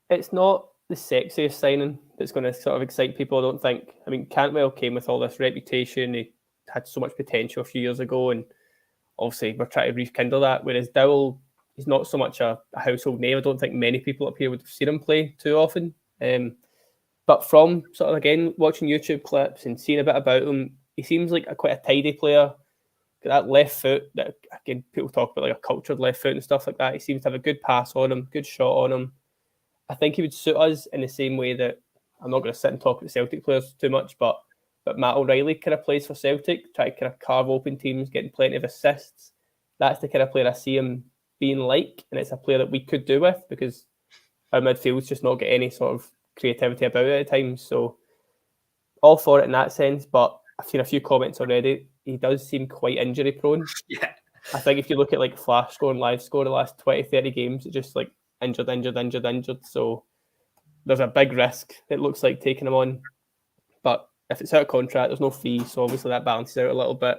Speaker 2: It's not the sexiest signing that's going to sort of excite people, I don't think. I mean, Cantwell came with all this reputation. He had so much potential a few years ago, and obviously we're trying to rekindle that, whereas Dowell, he's not so much a household name. I don't think many people up here would have seen him play too often. But from sort of, again, watching YouTube clips and seeing a bit about him, he seems like quite a tidy player. Got that left foot that, again, people talk about like a cultured left foot and stuff like that. He seems to have a good pass on him, good shot on him. I think he would suit us in the same way that, I'm not going to sit and talk about Celtic players too much, but Matt O'Reilly kind of plays for Celtic, try to kind of carve open teams, getting plenty of assists. That's the kind of player I see him being like, and it's a player that we could do with, because our midfield's just not got any sort of creativity about it at times. So all for it in that sense, but I've seen a few comments already. He does seem quite injury prone.
Speaker 1: Yeah.
Speaker 2: I think if you look at like flash score and live score the last 20, 30 games, it's just like injured. So there's a big risk, it looks like, taking him on. But if it's out of contract, there's no fee, so obviously that balances out a little bit.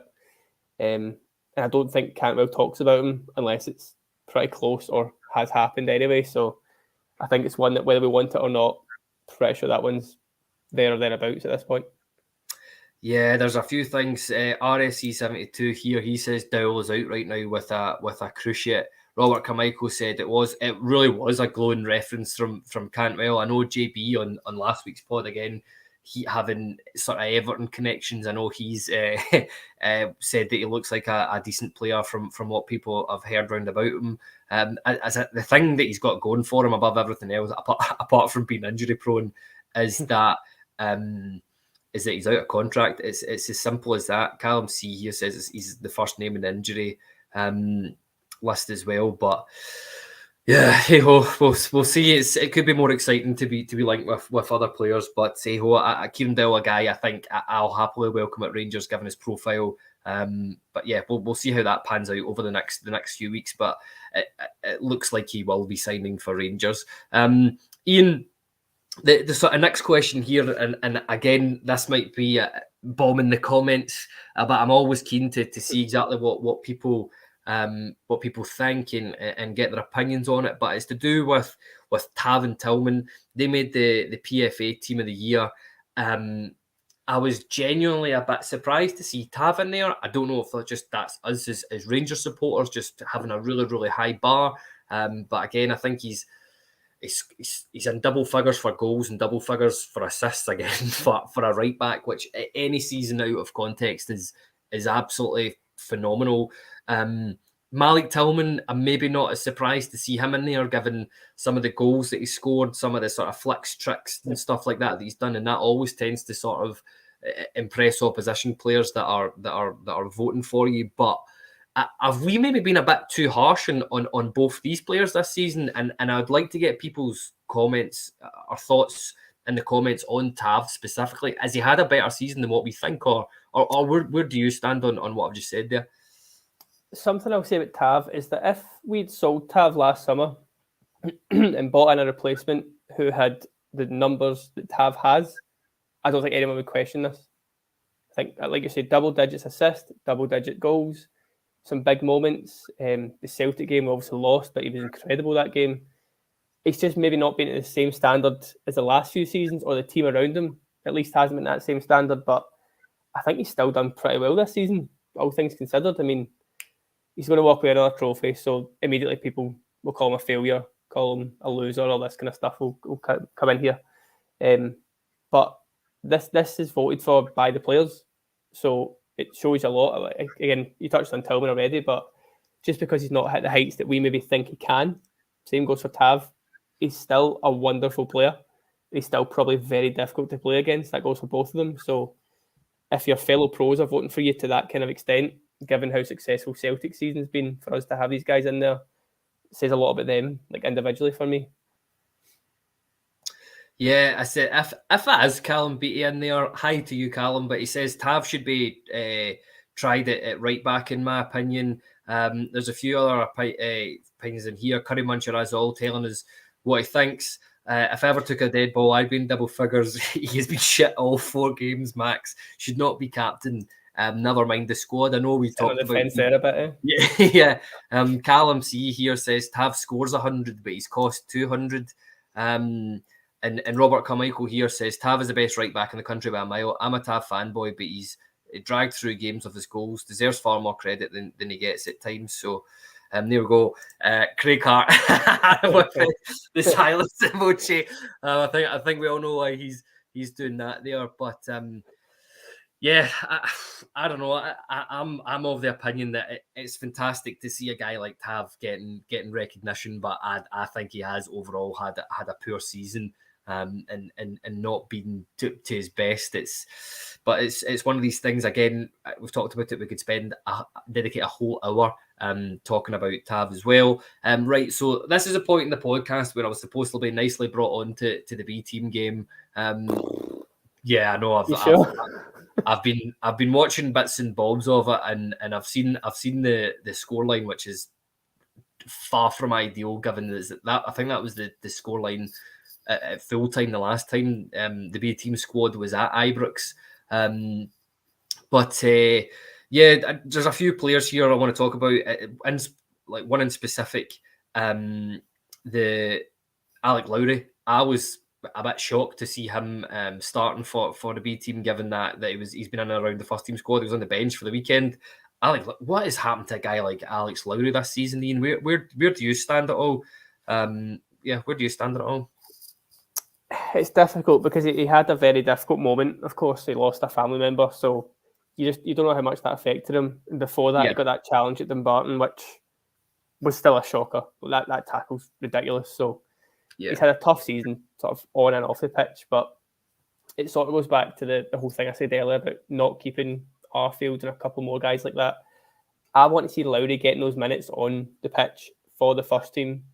Speaker 2: And I don't think Cantwell talks about him unless it's pretty close or has happened anyway. So I think it's one that, whether we want it or not, pretty sure that one's there or thereabouts at this point.
Speaker 1: Yeah, there's a few things. RSC72 here, he says Dowell is out right now with a cruciate. Robert Carmichael said it really was a glowing reference from Cantwell. I know JB on last week's pod, again, he having sort of Everton connections. I know he's said that he looks like a decent player from what people have heard round about him. The thing that he's got going for him above everything else, apart from being injury prone, is that he's out of contract. It's as simple as that. Callum C here says he's the first name in the injury list as well, but yeah, hey ho, we'll see. It could be more exciting to be linked with other players, but hey ho, Kieran Dowell, a guy I think I'll happily welcome at Rangers given his profile. But yeah, we'll see how that pans out over the next few weeks. But it looks like he will be signing for Rangers. Iain, the sort of next question here, and again, this might be bombing the comments, but I'm always keen to see exactly what people think and get their opinions on it. But it's to do with Tav and Tillman. They made the PFA Team of the Year. I was genuinely a bit surprised to see Tav in there. I don't know if that's us as Rangers supporters just having a really, really high bar. But again, I think he's in double figures for goals and double figures for assists again for a right back, which any season out of context is absolutely phenomenal. Malik Tillman, I'm maybe not as surprised to see him in there, given some of the goals that he scored, some of the sort of flicks, tricks and stuff like that he's done, and that always tends to sort of impress opposition players that are voting for you. But have we maybe been a bit too harsh on both these players this season? And I'd like to get people's comments or thoughts in the comments on Tav specifically. Has he had a better season than what we think, or where do you stand on what I've just said there?
Speaker 2: Something I'll say about Tav is that if we'd sold Tav last summer and bought in a replacement who had the numbers that Tav has, I don't think anyone would question this. I think, like you said, double digits assists, double digit goals, some big moments. The Celtic game we obviously lost, but he was incredible that game. It's just maybe not been at the same standard as the last few seasons, or the team around him at least hasn't been at that same standard. But I think he's still done pretty well this season, all things considered. I mean, he's going to walk away with another trophy, so immediately people will call him a failure, call him a loser, all this kind of stuff will come in here. But this is voted for by the players, so it shows a lot. Again, you touched on Tillman already, but just because he's not hit the heights that we maybe think he can, same goes for Tav. He's still a wonderful player. He's still probably very difficult to play against. That goes for both of them. So if your fellow pros are voting for you to that kind of extent, given how successful Celtic season's been, for us to have these guys in there, it says a lot about them, like individually for me.
Speaker 1: Yeah, I said if it is Callum Beattie in there, hi to you, Callum. But he says Tav should be tried at right back, in my opinion. There's a few other opinions in here. Curry Muncher as all telling us what he thinks. If I ever took a dead ball, I'd be in double figures. He's been shit all 4 games, Max. Should not be captain. Never mind the squad. I know we talked about
Speaker 2: there a bit, eh?
Speaker 1: Yeah. Callum C here says Tav scores 100, but he's cost 200. And Robert Carmichael here says Tav is the best right back in the country by a mile. I'm a Tav fanboy, but he's dragged through games of his goals. Deserves far more credit than he gets at times. So there we go. Craig Hart with the silence emoji. I think we all know why he's doing that there. But yeah, I don't know. I'm of the opinion that it's fantastic to see a guy like Tav getting recognition, but I think he has overall had a poor season. And not being to his best. It's one of these things. Again, we've talked about it. We could dedicate a whole hour talking about Tav as well. Right. So this is a point in the podcast where I was supposed to be nicely brought on to the B team game. Yeah, I know. I've been watching bits and bobs of it, and I've seen the scoreline, which is far from ideal, given that I think that was the scoreline at full time the last time the B team squad was at Ibrox. But yeah, there's a few players here I want to talk about, and like one in specific, the Alec Lowry. I was a bit shocked to see him starting for the B team, given that he's been in and around the first team squad. He was on the bench for the weekend. Alec, what has happened to a guy like Alex Lowry this season, Ian? Where do you stand at all? Where do you stand at all?
Speaker 2: It's difficult because he had a very difficult moment. Of course, he lost a family member, so you don't know how much that affected him. And before that, he got that challenge at Dumbarton, which was still a shocker. That tackle's ridiculous. So he's had a tough season, sort of on and off the pitch. But it sort of goes back to the whole thing I said earlier about not keeping Arfield and a couple more guys like that. I want to see Lowry getting those minutes on the pitch for the first team.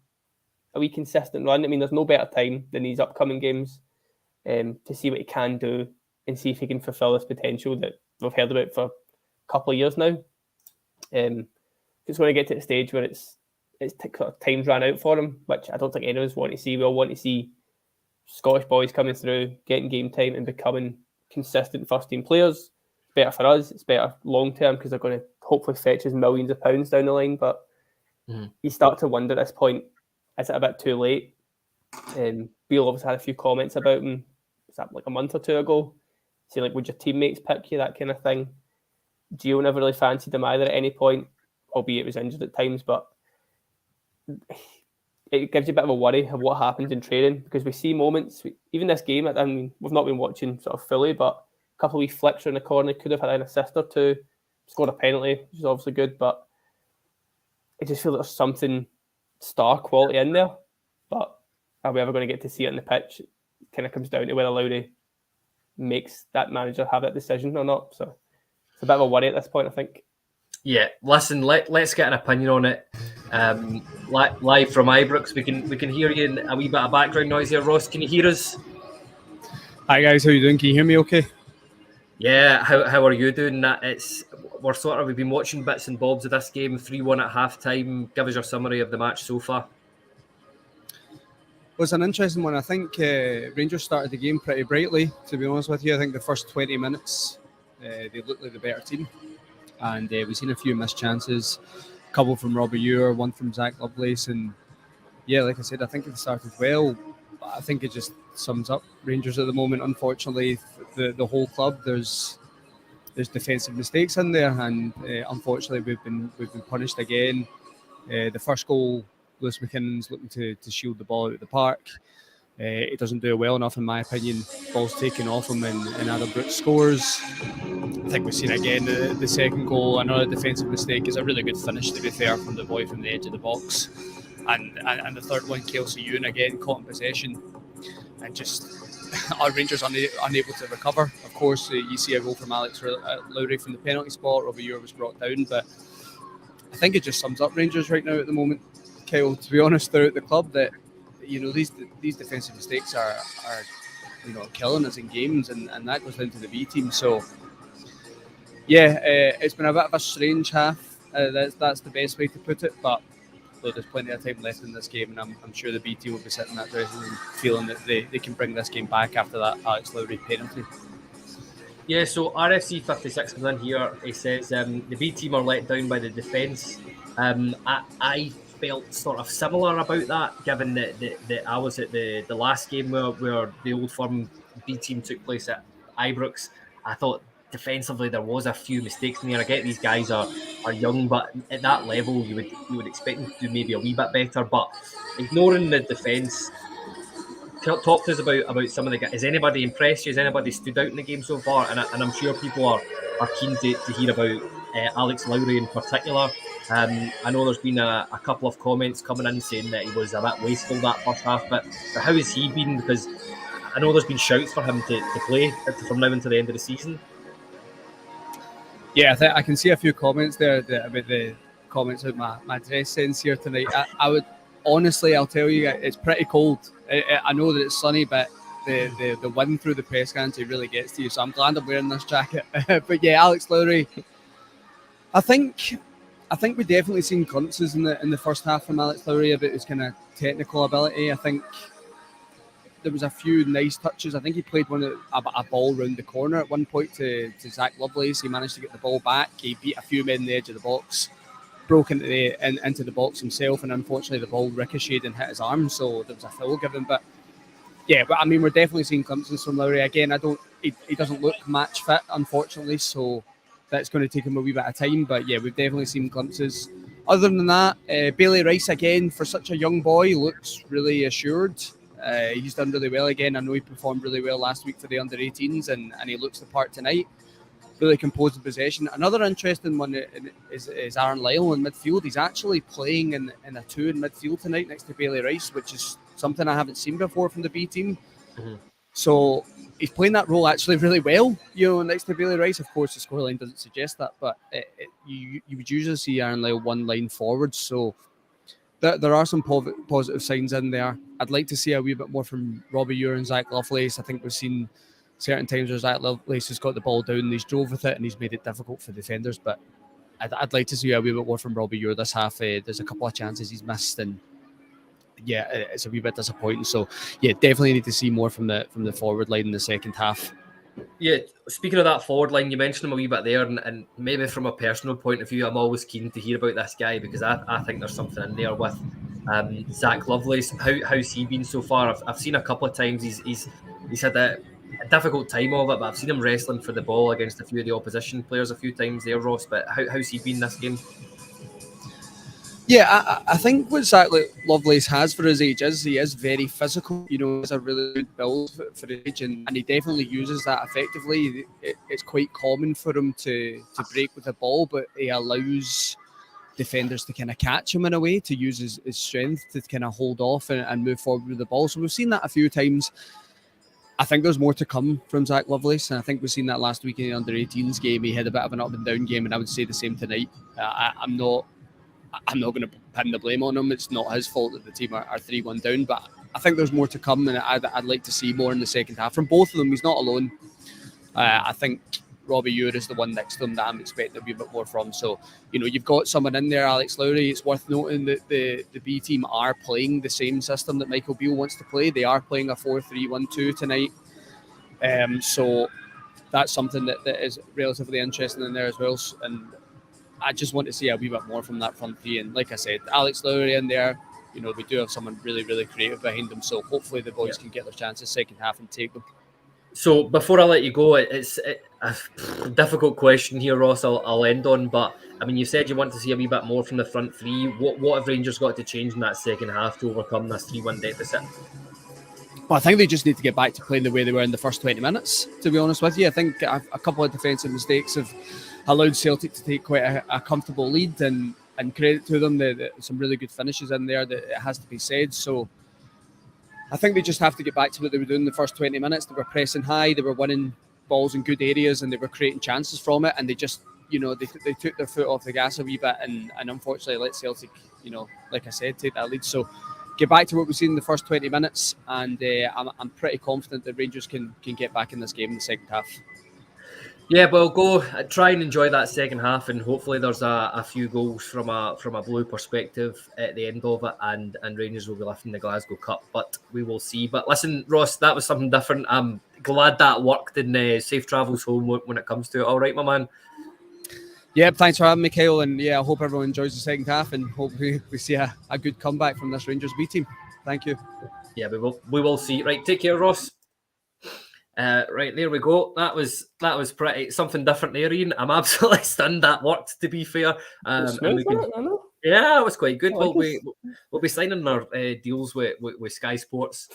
Speaker 2: A wee consistent run. I mean, there's no better time than these upcoming games to see what he can do and see if he can fulfill this potential that we've heard about for a couple of years now. It's going to get to the stage where it's sort of time's ran out for him, which I don't think any of us want to see. We all want to see Scottish boys coming through, getting game time and becoming consistent first team players. It's better for us. It's better long term because they're going to hopefully fetch us millions of pounds down the line. But you start to wonder at this point, is it a bit too late? Beale obviously had a few comments about him. Was that like a month or two ago? Saying like, would your teammates pick you, that kind of thing? Gio never really fancied him either at any point, albeit it was injured at times. But it gives you a bit of a worry of what happens in training because we see moments, even this game, I mean, we've not been watching sort of fully, but a couple of wee flicks around the corner, could have had an assist or two, scored a penalty, which is obviously good, but I just feel there's something star quality in there, but are we ever going to get to see it on the pitch? It kind of comes down to whether Lowry makes that manager have that decision or not. So it's a bit of a worry at this point, I think.
Speaker 1: Yeah, listen, let's get an opinion on it. Live from Ibrox, we can hear you in a wee bit of background noise here. Ross, can you hear us?
Speaker 5: Hi guys, how you doing? Can you hear me okay?
Speaker 1: Yeah, how are you doing? We've been watching bits and bobs of this game, 3-1 at half time. Give us your summary of the match so far.
Speaker 5: Well, it's an interesting one. I think Rangers started the game pretty brightly, to be honest with you. I think the first 20 minutes they looked like the better team, and we've seen a few missed chances, a couple from Robbie Ewer, one from Zach Lovelace, and yeah, like I said, I think it started well. I think it just sums up Rangers at the moment. Unfortunately, the whole club, there's defensive mistakes in there, and unfortunately we've been punished again. The first goal, Lewis McKinnon's looking to shield the ball out of the park. He doesn't do it well enough, in my opinion. Ball's taken off him, and Adam Brooks scores. I think we've seen again the second goal, another defensive mistake. Is a really good finish, to be fair, from the boy from the edge of the box. And the third one, Kelsey Ewan again caught in possession, and just are Rangers unable to recover? Of course, you see a goal from Alex Lowry from the penalty spot. Robbie Ure was brought down, but I think it just sums up Rangers right now at the moment, Kyle. To be honest, throughout the club, that these defensive mistakes are killing us in games, and that goes down to the B team. So yeah, it's been a bit of a strange half. That's the best way to put it, but. So there's plenty of time left in this game, and I'm sure the B team will be sitting in that dressing room feeling that they can bring this game back after that Alex Lowry penalty.
Speaker 1: Yeah, so RFC 56 comes in here. He says the B team are let down by the defence. I felt sort of similar about that, given that I was at the last game where the Old Firm B team took place at Ibrox. I thought defensively there was a few mistakes in there. I get these guys are young, but at that level you would expect them to do maybe a wee bit better. But ignoring the defence, talk to us about some of the guys. Has anybody impressed you? Has anybody stood out in the game so far? And I'm sure people are keen to hear about Alex Lowry in particular. I know there's been a couple of comments coming in saying that he was a bit wasteful that first half, but how has he been? Because I know there's been shouts for him to play from now until the end of the season.
Speaker 5: Yeah, I can see a few comments there about the comments about my dress sense here tonight. I would honestly, I'll tell you, it's pretty cold. I know that it's sunny, but the wind through the press gantry really gets to you. So I'm glad I'm wearing this jacket. But yeah, Alex Lowry, I think we definitely seen glimpses in the first half from Alex Lowry about his kind of technical ability. I think there was a few nice touches. I think he played a ball round the corner at one point to Zach Lovelace. He managed to get the ball back. He beat a few men in the edge of the box, broke into the box himself, and unfortunately the ball ricocheted and hit his arm, so there was a foul given. But yeah, but I mean, we're definitely seeing glimpses from Lowry. Again, he doesn't look match fit, unfortunately, so that's going to take him a wee bit of time. But yeah, we've definitely seen glimpses. Other than that, Bailey Rice, again, for such a young boy, looks really assured. He's done really well again. I know he performed really well last week for the under-18s, and he looks the part tonight. Really composed in possession. Another interesting one is Aaron Lyle in midfield. He's actually playing in a two in midfield tonight next to Bailey Rice, which is something I haven't seen before from the B team. Mm-hmm. So he's playing that role actually really well, next to Bailey Rice. Of course, the scoreline doesn't suggest that, but you would usually see Aaron Lyle one line forward. So there are some positive signs in there. I'd like to see a wee bit more from Robbie Ure and Zach Lovelace. I think we've seen certain times where Zach Lovelace has got the ball down and he's drove with it and he's made it difficult for defenders. But I'd like to see a wee bit more from Robbie Ure this half. There's a couple of chances he's missed, and yeah, it's a wee bit disappointing. So yeah, definitely need to see more from the forward line in the second half.
Speaker 1: Yeah, speaking of that forward line, you mentioned him a wee bit there, and maybe from a personal point of view, I'm always keen to hear about this guy because I think there's something in there with Zach Lovelace. How's he been so far? I've seen a couple of times he's had a difficult time of it, but I've seen him wrestling for the ball against a few of the opposition players a few times there, Ross. But how's he been this game?
Speaker 5: Yeah, I think what Zach Lovelace has for his age is he is very physical. He has a really good build for his age, and he definitely uses that effectively. It's quite common for him to break with the ball, but he allows defenders to kind of catch him in a way, to use his strength to kind of hold off and move forward with the ball. So we've seen that a few times. I think there's more to come from Zach Lovelace, and I think we've seen that last week in the under-18s game. He had a bit of an up and down game, and I would say the same tonight. I'm not going to pin the blame on him. It's not his fault that the team are 3-1 down, but I think there's more to come, and I'd like to see more in the second half from both of them. He's not alone. I think Robbie Ure is the one next to him that I'm expecting a wee bit more from. So, you've got someone in there, Alex Lowry. It's worth noting that the B team are playing the same system that Michael Beale wants to play. They are playing a 4-3-1-2 tonight. So that's something that is relatively interesting in there as well. And I just want to see a wee bit more from that front three. And like I said, Alex Lowry in there, we do have someone really, really creative behind them. So hopefully the boys can get their chances second half and take them. So
Speaker 1: before I let you go, it's a difficult question here, Ross, I'll end on. But, I mean, you said you want to see a wee bit more from the front three. What have Rangers got to change in that second half to overcome this 3-1 deficit?
Speaker 5: Well, I think they just need to get back to playing the way they were in the first 20 minutes, to be honest with you. I think a couple of defensive mistakes have allowed Celtic to take quite a comfortable lead, and credit to them, some really good finishes in there, that it has to be said. So I think they just have to get back to what they were doing in the first 20 minutes. They were pressing high, they were winning balls in good areas, and they were creating chances from it. And they just, they took their foot off the gas a wee bit, and unfortunately let Celtic, like I said, take that lead. So get back to what we've seen in the first 20 minutes, and I'm pretty confident that Rangers can get back in this game in the second half.
Speaker 1: Yeah, well, go try and enjoy that second half, and hopefully there's a few goals from a blue perspective at the end of it, and Rangers will be lifting the Glasgow Cup, but we will see. But listen, Ross, that was something different. I'm glad that worked, and safe travels home when it comes to it. All right, my man.
Speaker 5: Yeah, thanks for having me, Kyle, and I hope everyone enjoys the second half, and hope we see a good comeback from this Rangers B team. Thank you.
Speaker 1: Yeah, we will see. Right, take care, Ross. Right, there we go. That was pretty something different there, Ian. I'm absolutely stunned that worked, to be fair.
Speaker 2: Smooth,
Speaker 1: yeah, it was quite good. We'll be signing our deals with Sky Sports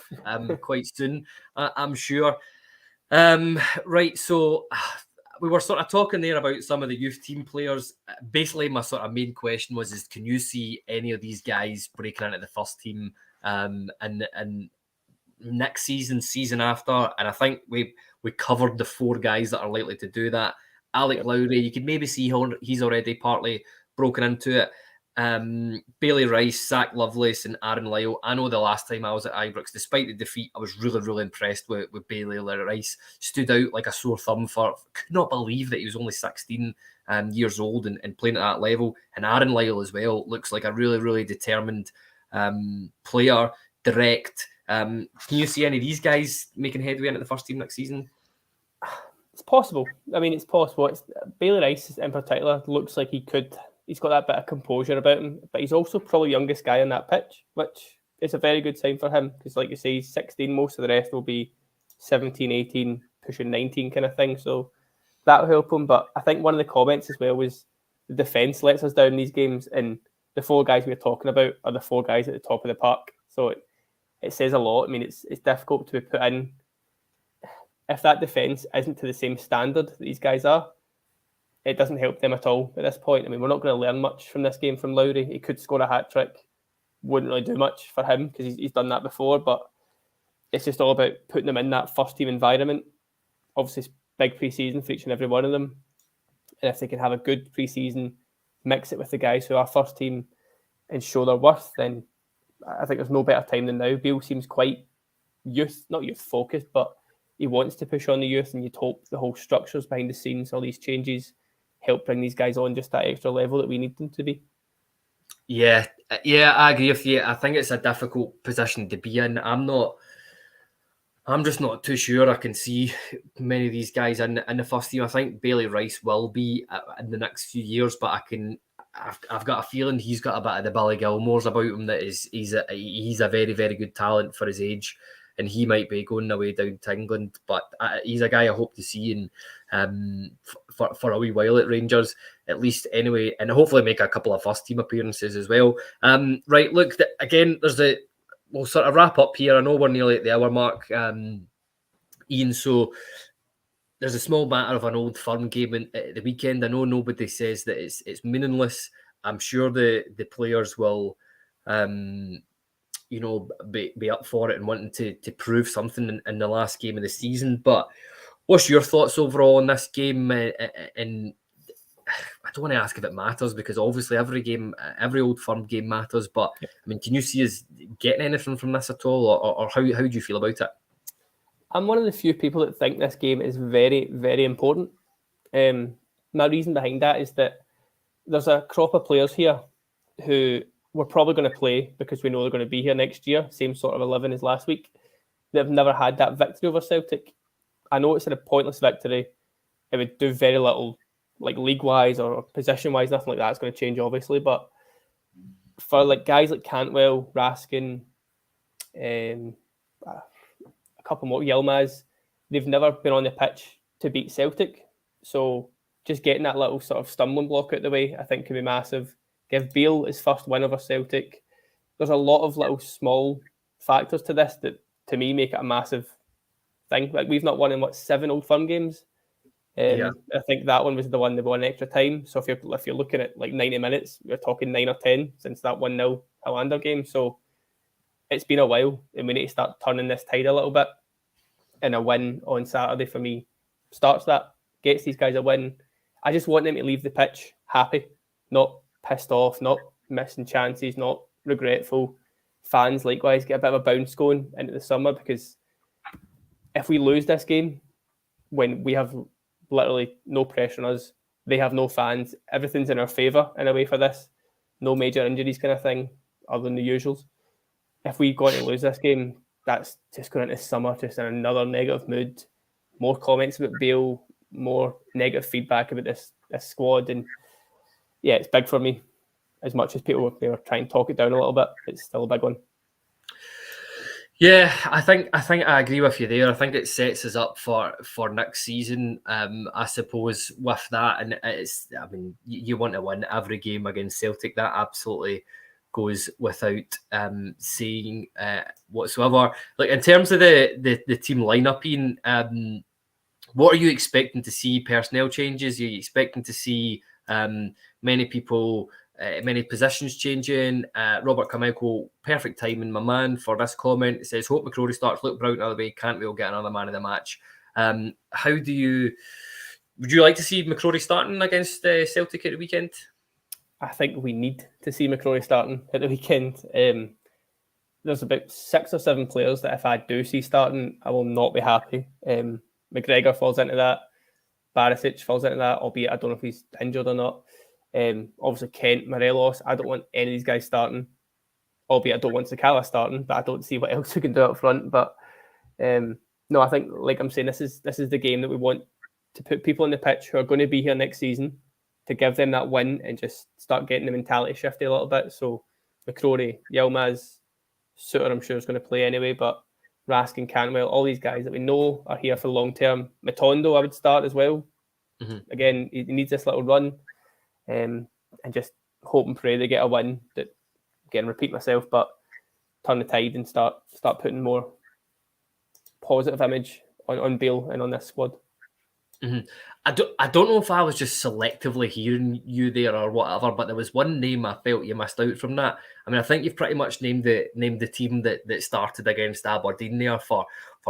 Speaker 1: quite soon, I'm sure. Right, so we were sort of talking there about some of the youth team players. Basically, my sort of main question was, can you see any of these guys breaking into the first team and next season after? And I think we covered the 4 guys that are likely to do that. Alec Lowry, you could maybe see he's already partly broken into it. Bailey Rice, Zach Lovelace, and Aaron Lyle. I know the last time I was at Ibrox, despite the defeat, I was really, really impressed with Bailey Rice. Stood out like a sore thumb could not believe that he was only 16 years old and playing at that level. And Aaron Lyle as well looks like a really, really determined player, direct. Can you see any of these guys making headway into the first team next season?
Speaker 2: It's possible. I mean, it's possible. Bailey Rice in particular looks like he could. He's got that bit of composure about him, but he's also probably the youngest guy on that pitch, which is a very good sign for him because, like you say, he's 16. Most of the rest will be 17, 18, pushing 19 kind of thing. So that'll help him. But I think one of the comments as well was the defence lets us down in these games, and the 4 guys we're talking about are the 4 guys at the top of the park. So it says a lot. I mean, it's difficult to be put in if that defence isn't to the same standard that these guys are. It doesn't help them at all at this point. I mean, we're not going to learn much from this game from Lowry. He could score a hat-trick. Wouldn't really do much for him because he's done that before, but it's just all about putting them in that first-team environment. Obviously, it's big pre-season for each and every one of them. And if they can have a good pre-season, mix it with the guys who are first team and show their worth, then I think there's no better time than now. Beale seems quite not youth-focused, but he wants to push on the youth, and you'd hope the whole structures behind the scenes, all these changes, help bring these guys on just that extra level that we need them to be.
Speaker 1: Yeah, I agree with you. I think it's a difficult position to be in. I'm just not too sure I can see many of these guys in the first team. I think Bailey Rice will be in the next few years, but I've got a feeling he's got a bit of the Billy Gilmores about him, that he's a very, very good talent for his age. And he might be going away down to England, but he's a guy I hope to see for a wee while at Rangers, at least anyway, and hopefully make a couple of first team appearances as well. Right, look, again, we'll sort of wrap up here. I know we're nearly at the hour mark, Ian, so there's a small matter of an Old Firm game at the weekend. I know nobody says that it's meaningless. I'm sure the players will be up for it and wanting to prove something in the last game of the season. But what's your thoughts overall on this game? And I don't want to ask if it matters, because obviously every Old Firm game matters. But I mean, can you see us getting anything from this at all, or how do you feel about it?
Speaker 2: I'm one of the few people that think this game is very, very important. My reason behind that is that there's a crop of players here who we're probably going to play because we know they're going to be here next year. Same sort of 11 as last week. They've never had that victory over Celtic. I know it's a pointless victory. It would do very little, like league-wise or position-wise. Nothing like that's going to change, obviously. But for like guys like Cantwell, Raskin, a couple more, Yilmaz, they've never been on the pitch to beat Celtic. So just getting that little sort of stumbling block out the way, I think, can be massive. Give Beale his first win over Celtic. There's a lot of little small factors to this that, to me, make it a massive thing. Like, we've not won in 7 Old Firm games. I think that one was the one that won extra time. So if you're looking at like 90 minutes, we're talking 9 or 10 since that 1-0 Highlander game. So it's been a while, and we need to start turning this tide a little bit. And a win on Saturday for me starts that, gets these guys a win. I just want them to leave the pitch happy, not pissed off, not missing chances, not regretful. Fans likewise get a bit of a bounce going into the summer, because if we lose this game when we have literally no pressure on us, they have no fans, everything's in our favour in a way for this, no major injuries kind of thing other than the usuals. If we go on to lose this game, that's just going into summer just in another negative mood, more comments about Beale, more negative feedback about this squad, and yeah, it's big for me. As much as people were trying to talk it down a little bit, it's still a big one.
Speaker 1: Yeah, I think I agree with you there. I think it sets us up for next season. I suppose with that, and you want to win every game against Celtic. That absolutely goes without saying whatsoever. Like, in terms of the team lineup, Ian, what are you expecting to see? Personnel changes? Are you expecting to see many people, many positions changing? Robert Carmichael, perfect timing, my man, for this comment. It says, hope McCrory starts. Luke Brown another way. Can't we all get another man of the match? Would you like to see McCrory starting against Celtic at the weekend?
Speaker 2: I think we need to see McCrory starting at the weekend. There's about 6 or 7 players that if I do see starting, I will not be happy. McGregor falls into that. Barisic falls into that, albeit I don't know if he's injured or not. Obviously Kent, Morelos, I don't want any of these guys starting, albeit I don't want Sakala starting, but I don't see what else we can do up front. But no, I think, like I'm saying, this is the game that we want to put people on the pitch who are going to be here next season, to give them that win and just start getting the mentality shifted a little bit. So McCrory, Yilmaz, Suter, I'm sure is going to play anyway, but Raskin, Cantwell, all these guys that we know are here for the long term. Matondo, I would start as well. Mm-hmm. Again, he needs this little run, and just hope and pray they get a win. That, again, repeat myself, but turn the tide and start putting more positive image on Beale and on this squad.
Speaker 1: Mm-hmm. I don't know if I was just selectively hearing you there or whatever, but there was one name I felt you missed out from that. I mean, I think you've pretty much named the team that started against Aberdeen there for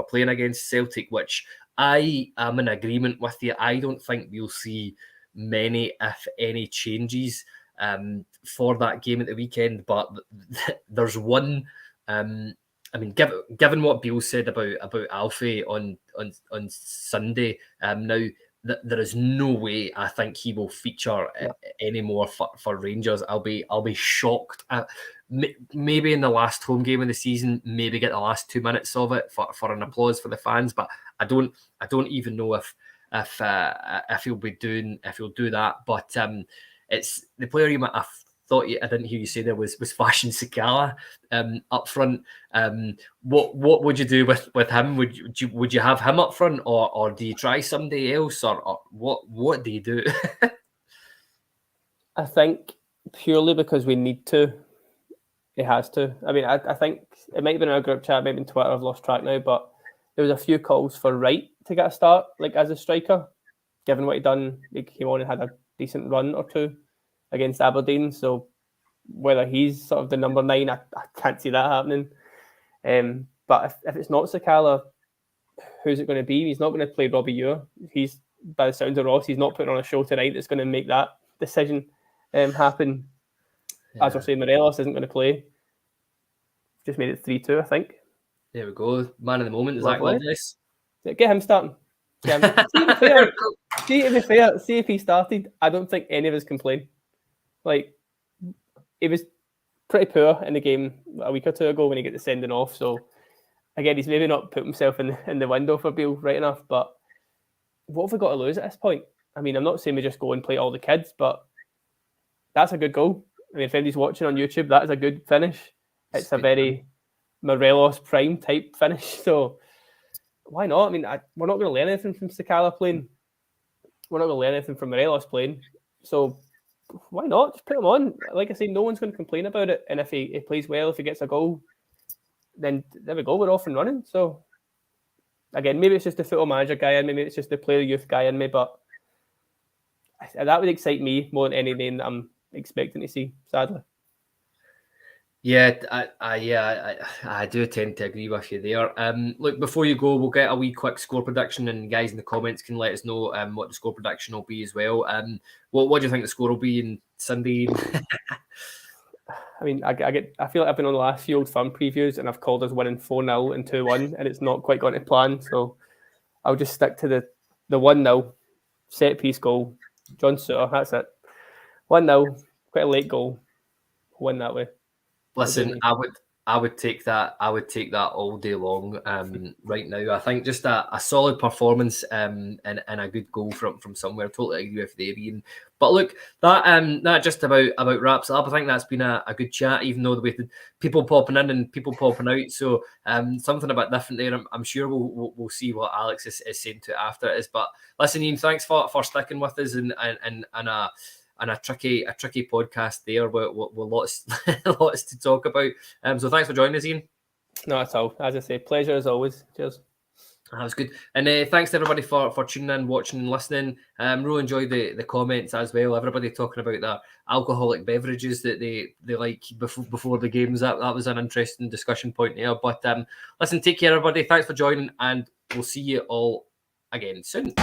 Speaker 1: playing against Celtic, which I am in agreement with you. I don't think we'll see many, if any, changes for that game at the weekend. But there's one. I mean, given what Beale said about Alfie on Sunday, now there is no way I think he will feature anymore for Rangers. I'll be shocked. Maybe in the last home game of the season, maybe get the last 2 minutes of it for an applause for the fans. But I don't even know if he'll do that. But it's the player you might have. I didn't hear you say there was Fashion Sakala up front. What would you do with him? Would you have him up front, or do you try somebody else, or what do you do?
Speaker 2: I think purely because we need to, it has to. I mean, I think it might have been in our group chat, maybe on Twitter, I've lost track now, but there was a few calls for Wright to get a start, like as a striker, given what he'd done. He came on and had a decent run or two against Aberdeen, so whether he's sort of the number 9, I can't see that happening. But if it's not Sakala, who's it going to be? He's not going to play Robbie Ewer. He's, by the sounds of Ross, he's not putting on a show tonight that's going to make that decision happen. Yeah. As we're saying, Morelos isn't going to play. Just made it 3-2, I think.
Speaker 1: There we go. Man of the moment, Zach Loveless.
Speaker 2: Get him starting. See, to be fair, see if he started, I don't think any of us complain. Like, he was pretty poor in the game a week or two ago when he got the sending off. So, again, he's maybe not put himself in the window for Beale right enough. But what have we got to lose at this point? I mean, I'm not saying we just go and play all the kids, but that's a good goal. I mean, if anybody's watching on YouTube, that is a good finish. It's a very Morelos prime type finish. So, why not? I mean, we're not going to learn anything from Sakala playing. We're not going to learn anything from Morelos playing. So, why not? Just put him on. Like I say, no one's going to complain about it. And if he plays well, if he gets a goal, then there we go. We're off and running. So, again, maybe it's just the football manager guy in me. Maybe it's just the player youth guy in me. But that would excite me more than any name that I'm expecting to see, sadly.
Speaker 1: Yeah, I do tend to agree with you there. Look, before you go, we'll get a wee quick score prediction, and guys in the comments can let us know what the score prediction will be as well. What do you think the score will be in Sunday?
Speaker 2: I mean, I feel like I've been on the last few Old Firm previews and I've called us winning 4-0 and 2-1, and it's not quite gone to plan. So I'll just stick to the 1-0 set piece goal. John Suter, that's it. 1-0, quite a late goal. Win that way.
Speaker 1: Listen, I would take that. I would take that all day long. Right now, I think just a solid performance and a good goal from somewhere. Totally agree with you, Ian. But look, that just about wraps it up. I think that's been a good chat, even though with people popping in and people popping out. So something a bit different there. I'm sure we'll see what Alex is saying to it after it is. But listen, Ian, thanks for sticking with us and a tricky podcast there with lots lots to talk about. So thanks for joining us, Ian.
Speaker 2: No, at all. As I say, pleasure as always. Cheers.
Speaker 1: That was good. And thanks to everybody for tuning in, watching and listening. Really enjoyed the comments as well. Everybody talking about the alcoholic beverages that they like before the games. That was an interesting discussion point there. But listen, take care, everybody. Thanks for joining, and we'll see you all again soon.